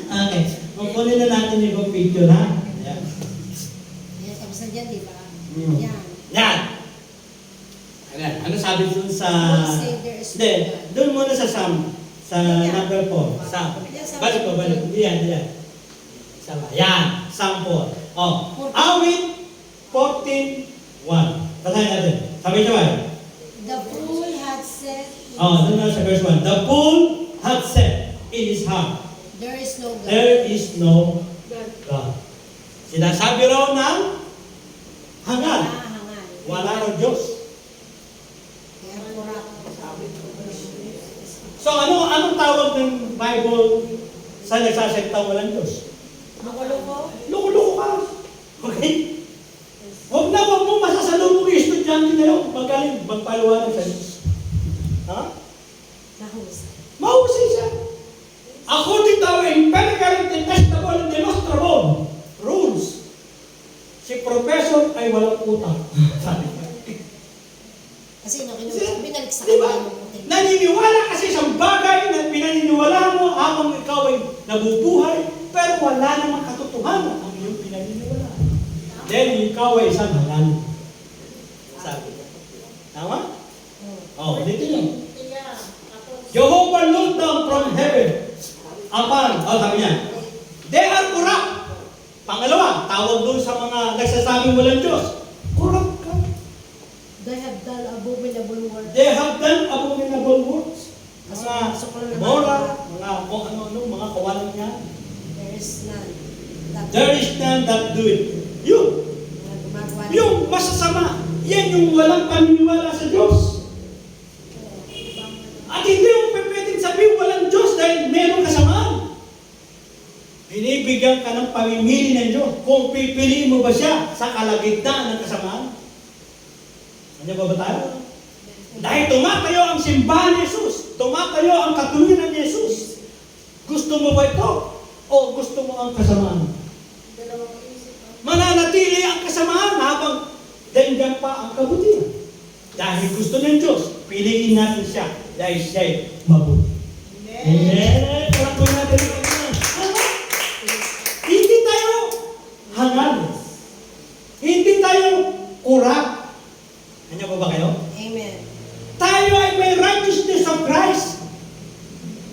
Okay. Kukunin na natin yung picture, ha? Yan. yan, tapos na dyan, di ba? Mm. Yan. Yan. Ayan. Ano sabi dun sa... God save their Hindi. Doon muna sa Sam. Sa number 4. Sam. Balik ko, balik. Diyan. Sama. Yan. Sam 4. Oh. Awit 14:1. Basahin natin. Sabay-sabay. The fool had said, Oh, doon na sa verse 1. The fool had said in his heart, there is no God. there is no God. Sinasabi raw ng hangal. Hangal. Wala raw Diyos. Kaya kurak. So anong tawag ng Bible sa nagsasaktang walang Diyos? Makuloko. Loko-loko ka. Okay? Huwag mo masasalubong yung estudyante na yun. Magaling magpaliwanag sa Diyos. Ha? Nahusay. Mahusay siya. According to our empirical, testable, and demonstrable rules, si professor ay walang utak. Sabi niya. Kasi binalik sa Diba? kanya yung puting. Naniniwala kasi sa bagay na pinaniniwala mo habang ikaw ay nabubuhay, pero wala namang katotohanan ang iyong pinaniniwala. Then ikaw ay isang hangal. Sabi niya. Tama? Oh, dito yun. Jehovah looked down from heaven upon, sabi niya, they are corrupt. Pangalawa, tawag doon sa mga nagsasabing walang Diyos. Corrupt ka. They have done abominable works. They have done abominable works. Mga moral, mga kung ano-ano, mga kawalan niya. There is none. There is none that do it. Yun. Yung masasama. Yan yung walang paniniwala sa Diyos. At hindi mo pwedeng sabihin walang Diyos dahil meron kasamaan. Binibigyan ka ng pamimili ng Diyos. Kung pipiliin mo ba siya sa kalagitnaan ng kasamaan? Ano ba tayo? Dahil tumatayo ang simbahan ni Jesus. Tumatayo ang katuluyan ni Jesus. Gusto mo ba ito? O gusto mo ang kasamaan? Mananatili ang kasamaan habang dandiyan pa ang kabutihan. Dahil gusto ng Diyos, piliin natin siya dahil siya'y mabuti. Amen. Palakpakan natin ang Panginoon. Hindi tayo hangal. Hindi tayo kurap. Ano ba kayo? Amen. Tayo ay may righteousness of Christ.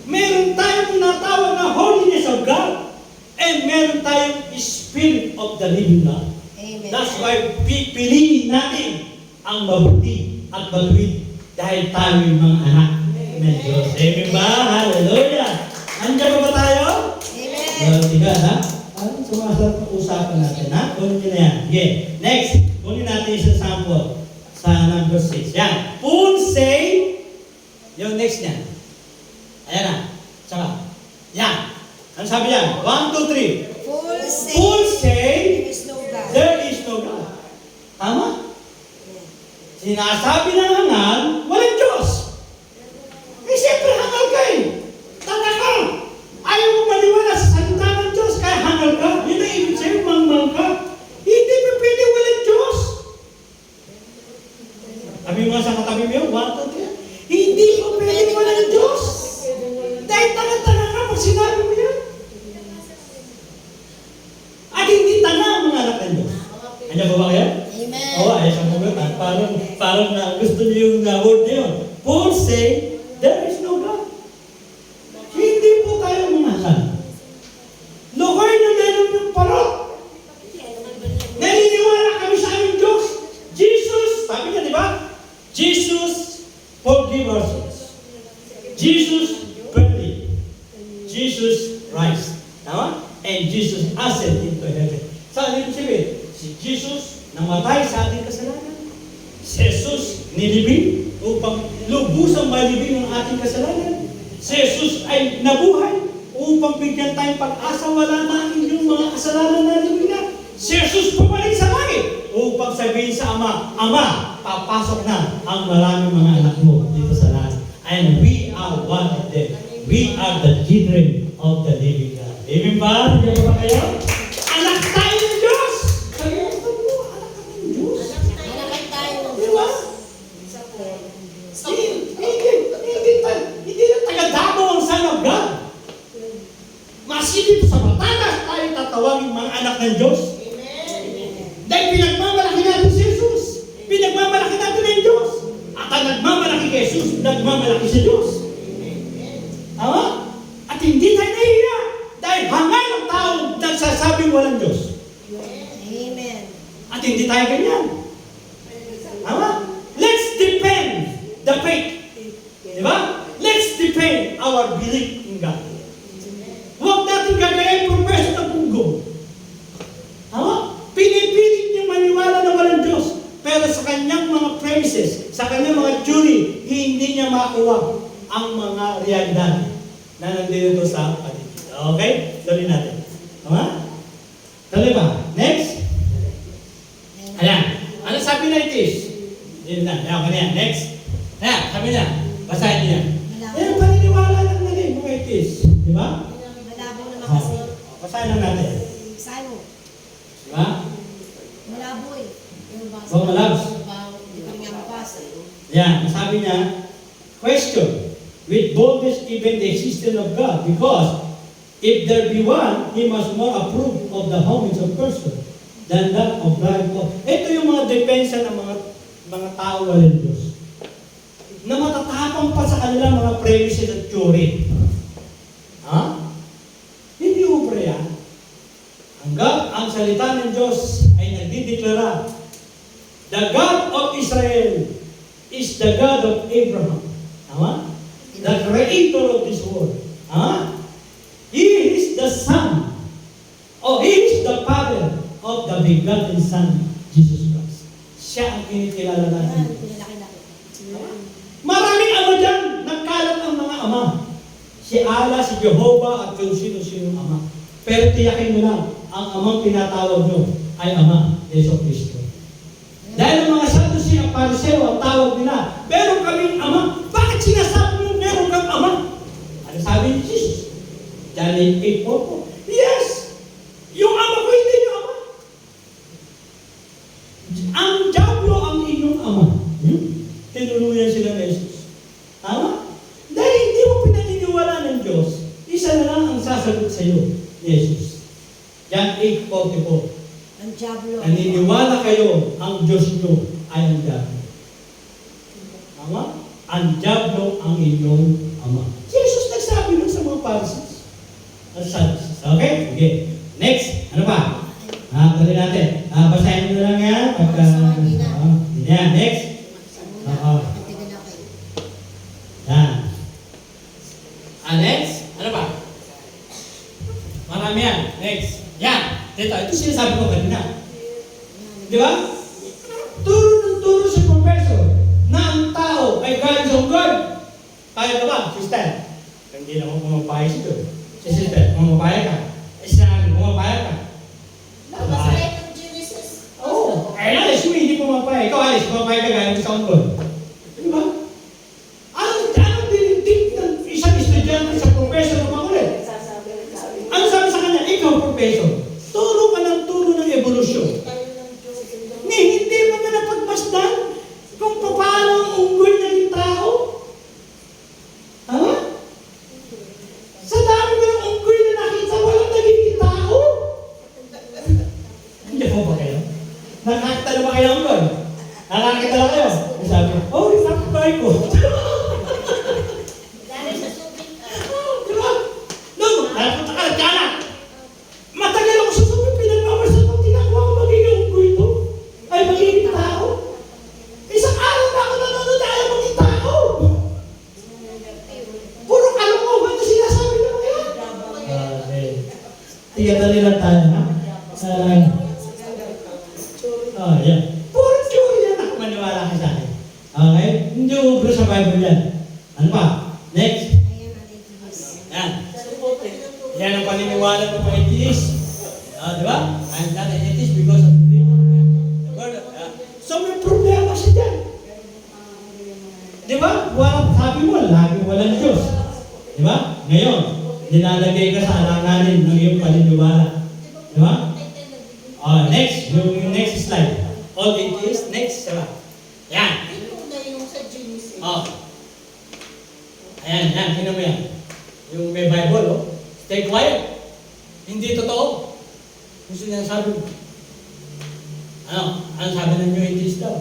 Meron tayong tinatawag na holiness of God. And meron tayong Spirit of the living God. Amen. That's why pipiliin natin ang mabuti at matuwid dahil tayo yung mga anak ng Diyos. Amen ba? Hallelujah! Andiyan pa ba tayo? Amen. Tiga, ha? Parang sumasarap ang usapan natin, ha? Kunin nyo na yan. Okay. Next, kunin natin isang sample sa number 6. Yan. Full say, yung next niya. Ayan na. Tsaka, yan. Ano sabi yan? 1, 2, 3. Full say, there is no God. there is no God. Tama? Sinasabi ng hangal, walang Diyos. Eh, siyempre hangal ka eh. Tanda ka. Ayaw mo maniwala sa salita ng Diyos, kaya hangal ka. Yun ang ibig sa'yo, mangmang ka. Hindi pa pwede walang Diyos. Sabi mo nga sa katabi mo yun, 1, 2, 3. Hindi pa pwede walang Diyos. Dahil tanga-tanga ka pag sinabi mo yan. At hindi tanga ang mga anak ng Diyos. Andiyan ba kayo? Amen. Oo, ay sa mga parang na gusto niyo yung word niyo. Paul say, there is no God. Hindi po tayo manasal. Lukoy na meron yung parot. Naniniwala kami sa aming Diyos. Jesus, sabi niya, di ba? Jesus forgive our sins. Jesus buried. Jesus rise. Tama? And Jesus ascended into heaven. Saan ibig sabihin? Si Jesus namatay sa ating kasalanan. Si Jesus nilibing upang lubusang malibing ang ating kasalanan. Si Jesus ay nabuhay upang bigyan tayong pag-asa, wala na ang inyong mga kasalanan na libing na. Si Jesus pumalik sa langit upang sabihin sa Ama, Ama, papasok na ang maraming mga anak mo dito sa langit. And we are one of them. We are the children of the living God. Amen ba? Hindi ba kayo? Anak tayo ng Diyos! Kaya ito mo, anak ka ng Diyos. Anak tayo. Di ba? Hindi na taga-damo ang Son of God. Masilip sa Batangas tayo tatawagin mga anak ng Diyos. Dahil pinagmamalaki natin si Jesus. Pinagmamalaki natin ang Diyos. At ang nagmamalaki kay Jesus, nagmamalaki si Diyos. Tama? At hindi tayo nahiya. Dahil hangal ang tao nagsasabing walang Diyos. Amen. At hindi tayo ganyan. Tama? Let's defend the faith. Di ba? Let's defend our belief in God. Huwag natin gagayain profession ng punggo. Tama? Pinipilit niyo maniwala na walang Diyos. Pero sa kanyang mga premises, sa kanyang mga theory, hindi niya makuha ang mga realidad na nandito sa paligid. Okay? Tuloy natin. Tama? Tuloy ba? Next. Ayan. Ano sabi na itis? Yun na. Ayan, kanina. Next. Ayan, sabi niya. Basahin niya. Ayan, paniniwala lang na rin mga itis. Di ba? Malabo naman kasi. Basahin lang natin. Saan mo? Di ba? Malabo eh. Huwag malabs. Hindi kami ang basa. Ayan, sabi niya, question, with boldness even the existence of God, because if there be one, he must more approve of the homage of person than that of blind God. Ito yung mga depensa ng mga tao walang Diyos. Na matatapang pa sa kanila mga premises at theory. Ha? Hindi ubra yan. Hanggang ang salita ng Diyos ay nagdideklara, the God of Israel is the God of Abraham. Tama? The creator of this world. Ha? He is the Son. He is the Father of the begotten Son, Jesus Christ. Siya ang kinikilala natin. Maraming ama dyan. Nagkalat ang mga ama. Si Allah, si Jehovah, at kung sino-sino ama. Pero tiyakin mo lang, ang amang pinatawag nyo ay Ama, Yeso Cristo. Dahil ang mga Sadducee at Pariseo ang tawag nila, meron kaming ama. Bakit sinasabi mo meron kang ama? Ano sabi ni Jesus? John 8:4. Yes! Yung ama ko, hindi yung ama. Ang diablo ang inyong ama. Tinuluyan sila ni Jesus. Tama? Dahil hindi mo pinaniniwala ng Diyos, isa na lang ang sasagot sa iyo, Jesus. John 8:44. Ang diablo. Naniniwala kayo, ang Diyos nyo ay ang diablo. Tama? Ang diablo ang inyong ama. Jesus nagsabi nun sa mga Pharisees. Okay? Okay. Next. Ano pa? Tuloy natin. Basahin mo na lang yan. Pagka, yan, next. Oo. Yan. Next. Ano ba? Marami yan. Next. Yan. Ito sinasabi ko kanina. Di ba? Turo ng turo sa professor na ang tao ay galing sa God. Kaya ka ba, sister? Hindi na ako pumapayag si God. Si sister, pumapayag ka. Sinabi, pumapayag ka. Oo. Ay, alis mo, hindi pumapayag. Ikaw, alis, pumapayag ka galing sa God. Di ba? Anong dinigdig ng isang estudyante sa professor ng makulit? Ano sabi sa kanya? Ikaw, professor, turo ka ng turo ng evolusyon. Hindi mo na napagmasdan kung paano ang unggoy ng tao. Tama? Sa dami mo ng unggoy na nakita, walang nagiging tao. Hindi po ba kayo? Nakakita na ba kayo ng unggoy? Nakakita na kayo? Sabi, oh, yung kapitbahay ko. Diba? Nung, nakapunta ka na dyan. Matagal ako sa sabi, pinagmamasal ko, tinakuha ko magiging unggoy ito. Ay magiging tao. Isang araw na ako nanonood ayaw maging tao. Puro kalokohan na sinasabi ng mga yan. Tiyatali lang tayo, ha? Yan. Puro theory yan. Ako maniwala ka sa akin. Okay? Hindi ubro sa Bible yan. Ano pa? Next. Yan. Yan ang paniniwala ng mga atheist. Diba? I'm not an atheist because of the word. So may problema siya dyan. Diba? Sabi mo, lagi walang Diyos. Diba? Ngayon, nilalagay ka sa alanganin ng iyong paniniwala. Diba? Next. Yung next slide. All atheists. Next. Diba? Yan. Ayan. Tingnan mo yan. Yung may Bible, oh. Stay quiet. Hindi totoo. Gusto niya sabi mo. Ano sabi ng New Atheist daw?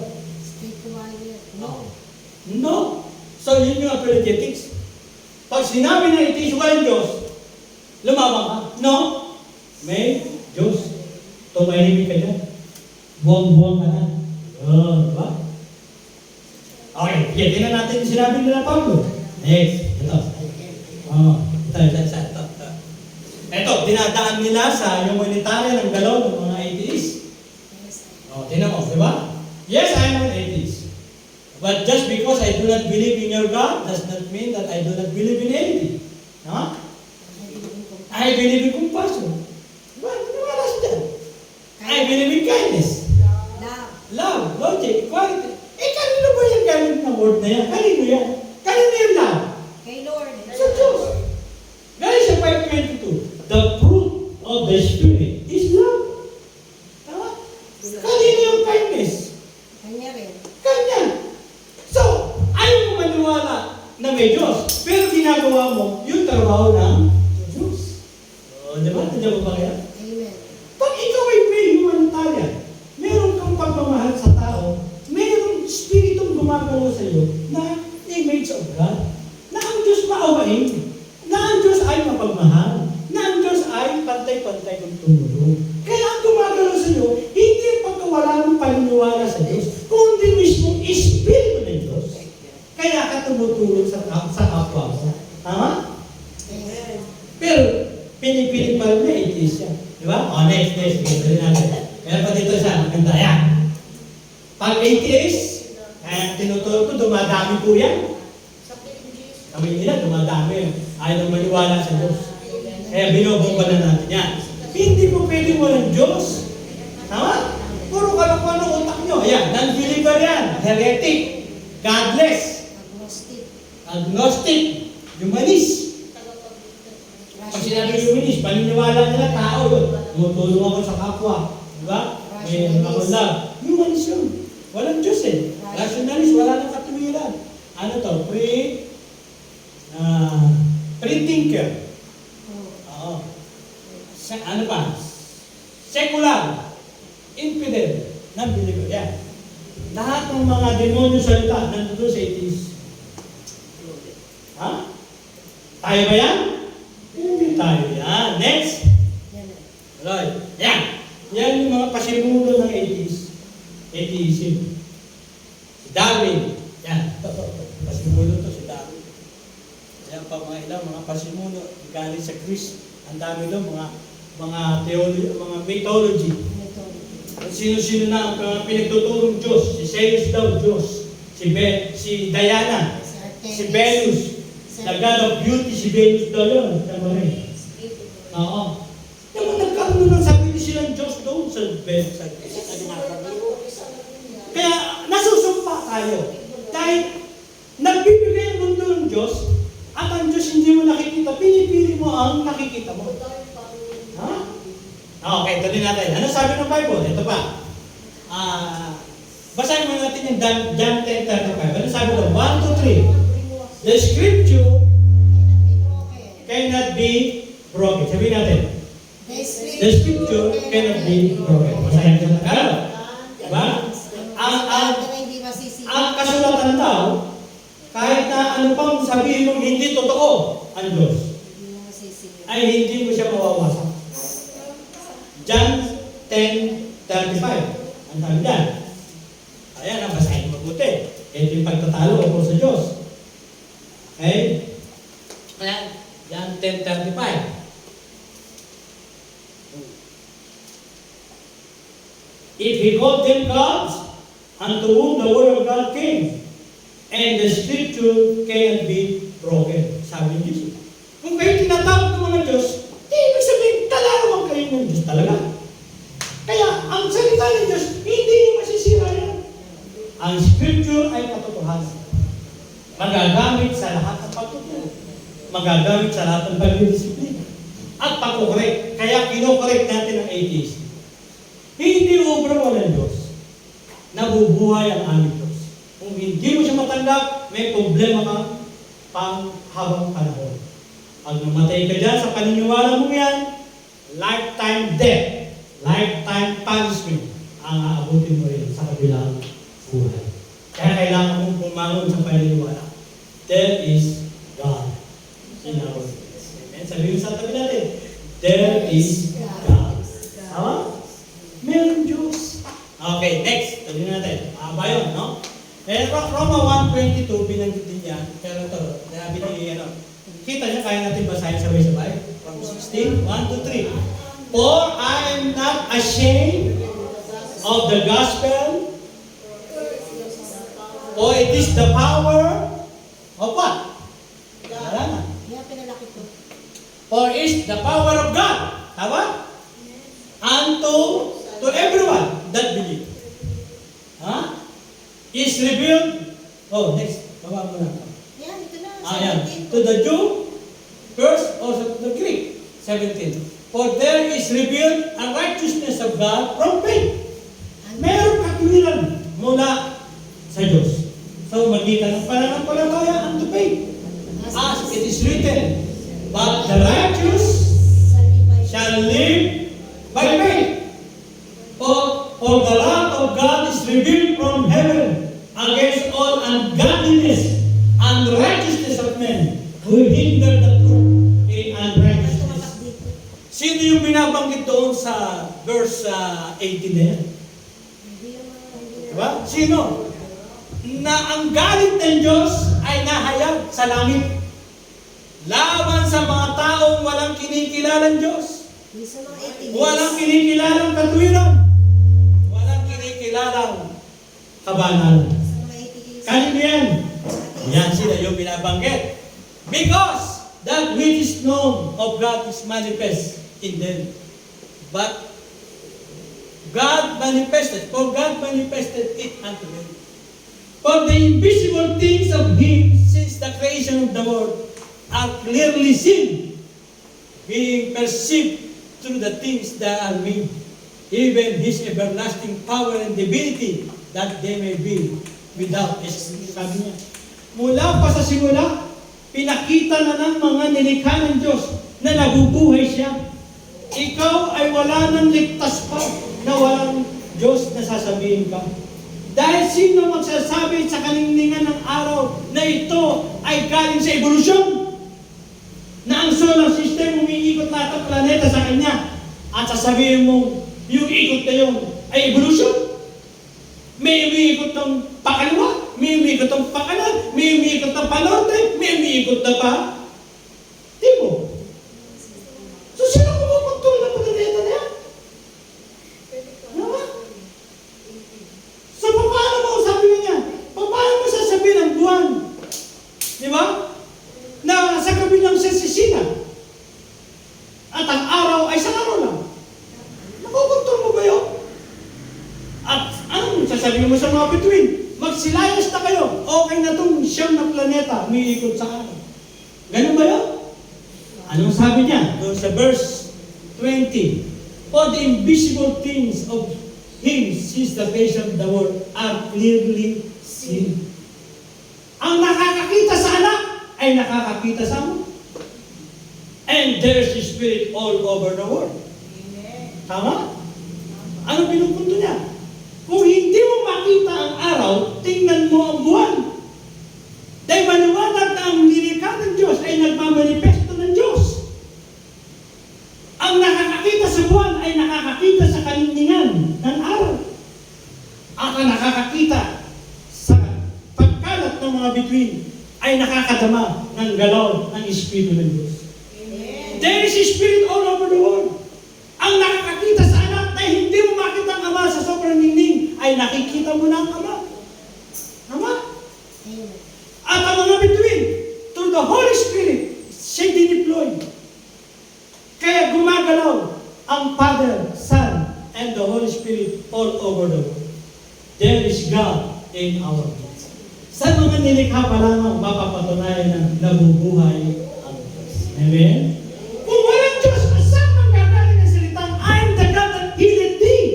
No. So, yun yung apologetics. Pag sinabi ng atheist, walang Diyos, lumabang ka. No. May Diyos. Tumahimik ka dyan. Buwang-buwang ka na. Diba? Okay. Tingnan natin yung sinabi nila Pablo. Next. Ito. Ito, dinadaan nila sa humanitarian ng galaw ng mga atheist. Tingnan mo, di ba? Yes, I am an atheist. But just because I do not believe in your God, does not mean that I do not believe in anything. I believe in compassion. Diba? Wala siya dyan. I believe in kindness. Love, logic, equality. Kanino ba yung gamit ng word na yan? Kanino yan? Kanino yung love? Sa Diyos. Galing sa 5:22. The fruit of the Spirit is love. Tama? Kanino yung kindness? Kanya. So, ayaw mo maniwala na may Diyos, pero ginagawa mo yung trabaho ng Diyos. Diba? Nandiyan mo ba kaya? Pag ikaw ay may humanitarian, meron kang pagmamahal sa tao, meron spiritong gumagalaw sa iyo na image of God, na ang Diyos maawain, na ang Diyos ay mapagmahal, na ang Diyos ay pantay-pantay kung tumulong. Kaya ang gumagalaw sa iyo, hindi ang pagkawala ng paniniwala sa Diyos, kundi mismo espiritu ng Diyos. Kaya ka tumutulong sa kapwa mo. Tama? Pero, pinipili pa rin na atheist siya. Diba? Next. Dali natin. Meron pa dito siya. Maganda. Yan. Pag atheist, tinuturo ko, dumadami po yan. Kami nila, dumadami. Ayaw nang maniwala sa Diyos. Kaya binobomba na natin yan. Hindi po pwede walang Diyos. Tama? Puro kalokohan ng utak nyo. Ayan, non-believer yan. Heretic. Godless. Agnostic. Humanist. Pag sinabi humanist, paniniwala nila tao yun. Tumutulong ako sa kapwa. Diba? May ako love. Humanist yun. Walang Diyos eh. Rationalist, wala nang katuwiran. Ano to? Pre-thinker. Oo. Ano pa? Secular. Infidel. Non-believer. Yan. Lahat ng mga demonyo salita nandun sa atheist. Ha? Tayo ba yan? Hindi tayo yan. Next. Right. Yan. Yan yung mga pasimulo ng atheism. Si Darwin, yan, pasimuno to si Darwin. Yan pa mga ilang, mga pasimuno, galing sa Greece. Ang dami doon, mga theology, mga mythology. Kung sino-sino na ang pinagtuturong Diyos. Si Zeus daw, Diyos. Si Diana, si Venus. The God of Beauty, si Venus daw yun. Tama rin. Oo. Yung nagkaroon ng sarili silang Diyos doon sa Venus. Kaya nasusumpa tayo. Dahil nagbibigay ang mundo ng Diyos, at ang Diyos hindi mo nakikita, pinipili mo ang nakikita mo. Ha? Okay, tuloy natin. Ano sabi ng Bible? Ito pa. Basahin mo natin yung John 10:35. Ano sabi doon? 1, 2, 3. The scripture cannot be broken. Sabihin natin. The scripture cannot be broken. Basahin ko ng Tagalog. Diba? Ang kasulatan ng tao, kahit na ano pang sabihin mong hindi totoo ang Diyos, ay hindi mo siya mawawasak. John 10:35. Ang sabi dyan. Ayan, ang basahin mabuti. Ito yung pagtatalo ako sa Diyos. Okay? Ayan, John 10:35. If he called them gods, unto whom the word of God came, and the scripture cannot be broken. Sabi ni Jesus. Kung kayo tinatawag ng mga Diyos, di ibig sabihin, kalawang kayo ng Diyos talaga. Kaya, ang salita ng Diyos, hindi niyo masisira yan. Ang scripture ay katotohanan. Magagamit sa lahat ng pagtuturo. Magagamit sa lahat ng pagdidisiplina. At pagkukorek. Kaya kinokorek natin ang atheist. Hindi obra mo ng Diyos. Nabubuhay ang aming Diyos. Kung hindi mo siya matanggap, may problema kang panghabang panahon. Pag namatay ka dyan sa paniniwala mo yan, lifetime death, lifetime punishment ang aabutin mo rin sa kabilang buhay. Kaya kailangan mong pumangon sa paniniwala. There is God in our lives. Amen? Sabihin sa tabi natin, there is God. Tama? Meron Diyos. Okay, next. Sabihin natin. Ba yun, no? Roma 1:22, binanggit din yan. Pero ito, sabi ni, kita niya, kaya natin basahin sabay-sabay. From 16, 1 to 3. For I am not ashamed of the gospel, for it is the power of what? God. For it is the power of God. Tama? Unto to everyone that believe. Ha? Is revealed. Oh, next. Baba mo na. Yan. To the Jew, first, also to the Greek. 17. For there is revealed a righteousness of God from faith. Meron katuwiran mula sa Diyos. So, magitan ng pananampalataya unto faith. As it is written, but the righteous shall live by faith. For the wrath of God is revealed from heaven against all ungodliness and righteousness of men who hinder the truth in unrighteousness. Sino yung binabanggit doon sa verse 18 na yan? Diba? Sino? Na ang galit ng Diyos ay nahayag sa langit laban sa mga taong walang kinikilalang Diyos. Walang kinikilalang katwiran. Walang kinikilalang kabanalan. Kanino yan? Yan sila yung binabanggit. Because that which is known of God is manifest in them. But God manifested, for God manifested it unto them. For the invisible things of Him since the creation of the world are clearly seen, being perceived through the things that are made, even His everlasting power and divinity, that they may be without excuse. Sabi niya, mula pa sa simula, pinakita na ng mga nilikha ng Diyos na nabubuhay siya. Ikaw ay wala nang ligtas pa na walang Diyos na sasabihin ka. Dahil sino magsasabi sa kaningningan ng araw na ito ay galing sa evolusyon? Na ang solar system umiikot lahat ng planeta sa kanya at sasabihin mo, yung ikot na yun ay evolusyon? May umiikot ng pakaliwa, may umiikot ng pakanan, may umiikot ng panorte, may umiikot na pa timog. So, sino kumukontrol ng planeta na yan? Diba? So, paano mo sabihin niya? Paano mo sasabihin ang buwan? Di ba? Na sa gabi lang siya sisina. At ang araw ay sa araw lang. Nakukontrol mo ba yun? At anong sasabihin mo sa mga bituin? Magsilayas na kayo. Okay na itong siyam na planeta umiikot sa araw. Ganun ba yun? Anong sabi niya? Doon sa verse 20. For the invisible things of Him since the creation of the world are clearly seen. Ang nakakakita sa anak ay nakakakita sa Ama. And there's a Spirit all over the world. Tama? Ano pinupunto niya? Kung hindi mo makita ang araw, tingnan mo ang buwan. Dahil maliwanag na ang nilikha ng Diyos ay nagmamanifesto ng Diyos. Ang nakakakita sa buwan ay nakakakita sa kaninningan ng araw. At ang nakakakita sa pagkalat ng mga bituin ay nakakadama ng galaw ng Espiritu ng Diyos. There is a Spirit all over the world. Ang nakakakita sa anak na hindi mo makita ang Ama sa sobrang ningning ay nakikita mo na ang Ama. Tama? At ang mga bituin, through the Holy Spirit, siya dineploy. Kaya gumagalaw ang Father, Son, and the Holy Spirit all over the world. There is God in our midst. Sa mga nilikha pa lamang mapapatunayan na nabubuhay ang Diyos. Amen? Kung walang Diyos, saan ang gagaling ang salitang, I'm the God that healeth thee?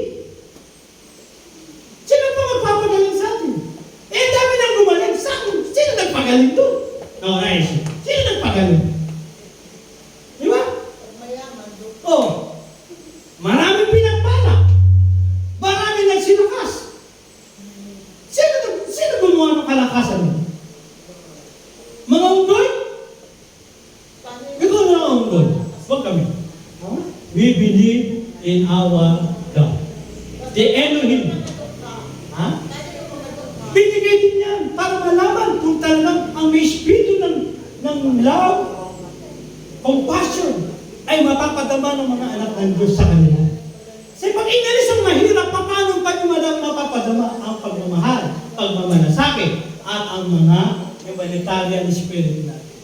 Sino pa magpapagaling sa atin? Eh, dami nang gumaling sa atin. Sino nagpagaling doon? Okay, sino nagpagaling? Di ba? Oh, maraming pinagpala. Maraming nagsinukas. Sino gumawa ng kalakasan mo? Mga unggoy? Ikaw na ang unggoy. Huwag kami. We believe in our God. The Elohim. Ha? Binigay din yan para malaman kung talagang ang may espiritu ng love, compassion, ay mapapadama ng mga anak ng Diyos sa kanila. Kasi pag inalis ang mahirap, paano pa yung mapapadama ang pagmamahal, pagmamalasakit, at ang mga humanitarian spirit natin.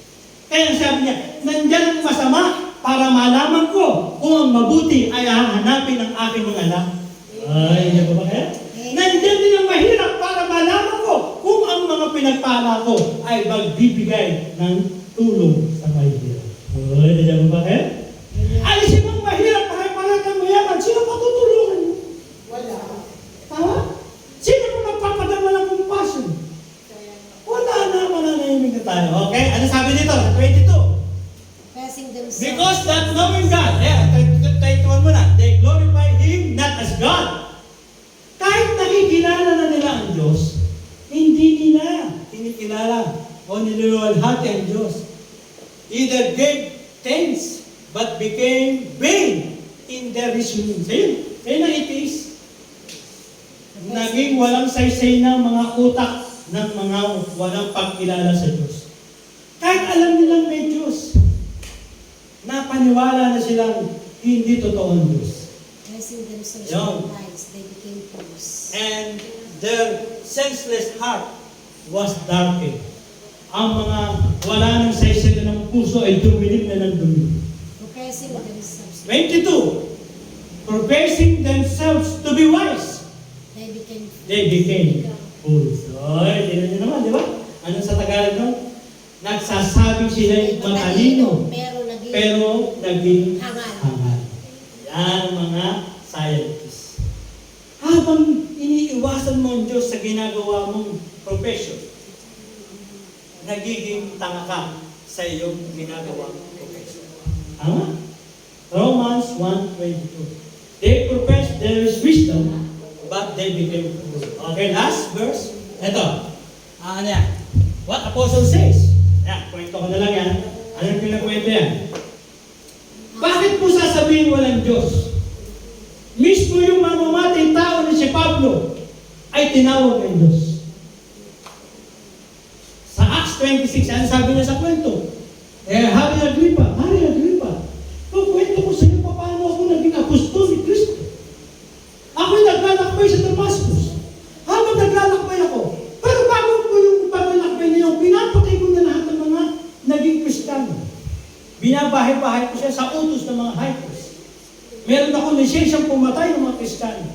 Kaya sabi niya, nandyan ang masama para malaman ko kung ang mabuti ay hahanapin ng aking mga anak. Ay, hindi ba kaya? Nandyan din ang mahirap para malaman ko kung ang mga pinagpala ko ay magbibigay ng tulong sa mahirap. Ay, hindi ba kaya? Alisin mo ang mahirap para kang mayaman. Sino patutulungan mo? Wala. Tama? Sino pa magpapadama ng compassion? Wala na, mananahimik na tayo. Okay? Ano sabi dito? 22. Passing themselves. Because that knowing God, 21 mo na, they glorify Him not as God. Kahit nakikilala na nila ang Diyos, hindi nila kinikilala o niluluwalhati ang Diyos. Either gave thanks, but became vain in their reasoning. Sa'yo na itis. Naging walang saysay na mga utak ng mga walang pagkilala sa Diyos. Kahit alam nilang may Diyos, napaniwala na silang hindi totoo ang Diyos. Passing themselves Yon. with lies, they became fools. And their senseless heart was darkened. Ang mga wala ng saysay ng puso ay dumilim na ng dumilim. Professing themselves, 22. Professing themselves to be wise, they became fools. Oy, tingnan niyo naman, di ba? Ano sa Tagalog nun? Nagsasabing sila'y matalino, pero naging hangal. Yan mga scientists. Habang iniiwasan mo ang Diyos sa ginagawa mong profession, nagiging tanga ka sa iyong ginagawang profession. Tama? Romans 1:22. They profess there is wisdom, but they became fools. Okay, last verse. Ito. Ano yan? What Apostle says. Yan, kwento ko na lang yan. Ano yung pinakwento yan? Bakit po sasabihin walang Diyos? Mismo yung mamamatay tao ni si Pablo ay tinawag Acts 26, ano sabi niya sa kwento? Hari Agripa, kwento ko sa iyo paano ako naging apostol ni Kristo. Ako'y naglalakbay sa Damascus. Habang naglalakbay ako, pero bago ko yung paglalakbay na yun, pinapatay ko na lahat ng mga naging Kristiyano. Binabahay-bahay ko siya sa utos ng mga high priest. Meron ako lisensyang pumatay ng mga Kristiyano.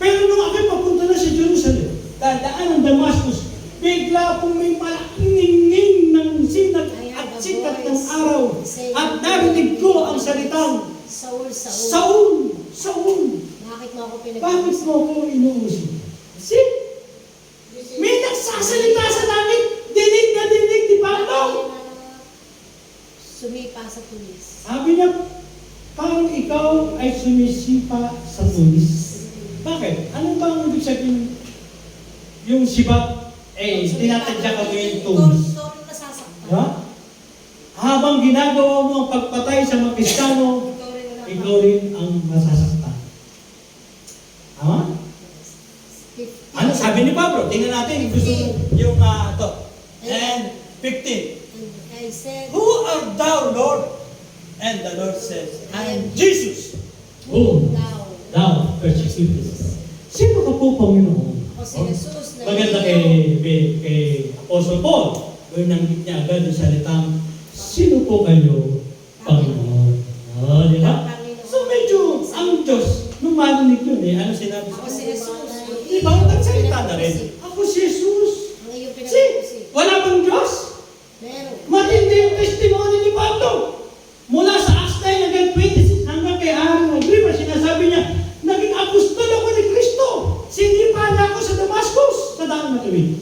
Pero nung ako'y papunta na sa Jerusalem, dadaan ng Damascus, bigla pong may malaking ningning ng sinat at sikat ng araw. At narinig ko ang salitang, Saul. Saul, Bakit mo ako bakit mo ako inuusig? See? May nagsasalita sa langit, dinig na dinig ni Pablo. Sumipa sa tulis. Sabi niya, parang ikaw ay sumisipa sa tulis. Bakit? Ano ba ang ibig sabihin? Yung sibat, tinatadya ka mo yung tulis. Ikaw rin nasasaktan. Ha? Habang ginagawa mo ang pagpatay sa mga Kristiyano, ikaw rin ang masasaktan. Tama? Ano sabi ni Pablo? Tingnan natin. Gusto yung ito. And 15. And I said, Who art thou, Lord? And the Lord says, I am Jesus. Thou persecutest. Sino ka po, Panginoon? Ako si Jesus na Maganda kay Apostle Paul. Binanggit niya agad yung salitang, sino po kayo, Panginoon? Di ba? So medyo, ang Diyos, nung marinig yun ano sinabi Ako si Jesus. Di ba? Nagsalita na rin. Ako si Jesus. Ang iyong See, pinag-uusip. wala bang Diyos? Meron. Matindi yung testimony ni Pablo. Mula sa Acts 9 hanggang 26 hanggang kay Hari Agripa, sinasabi niya, naging apostol ako ni Kristo. Sinipa niya ako sa Damascus, sa daang matuwid.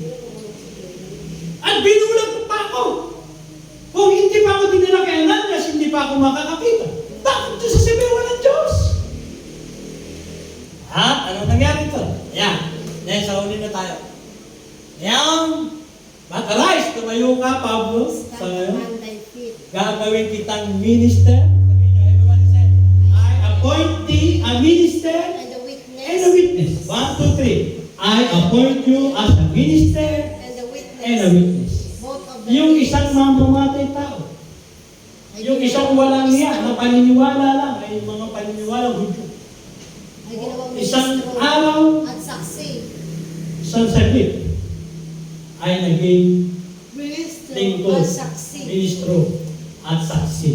At binulag pa ako. Kung hindi pa ako dinala kay Ananias, hindi pa ako makakakita. Bakit ito sasabihin walang Diyos? Ano nangyari ito? Ayan. Sa huli na tayo. Ayan. Matarais, tumayo ka, Pablo. Sa ngayon. Stand on thy feet. Gagawin kitang minister. Sabihin niyo, everybody say, I appoint thee a minister And the witness. and a witness. 1, 2, 3. I appoint you as a minister And the witness. and a witness. Both of the Yung things. isang mamamatay tao. Yung isang walang niya na paniniwala lang ay mga paniniwala Hudyo. Ay ginawang Isang ministro araw, at saksi. isang saglit ay naging Ministro lingkod, at saksi. ministro at saksi.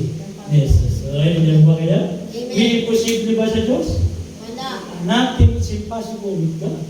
Yes. So, ayun ba kaya? Amen. May imposible ba sa Diyos? Wala. Nothing is impossible with God.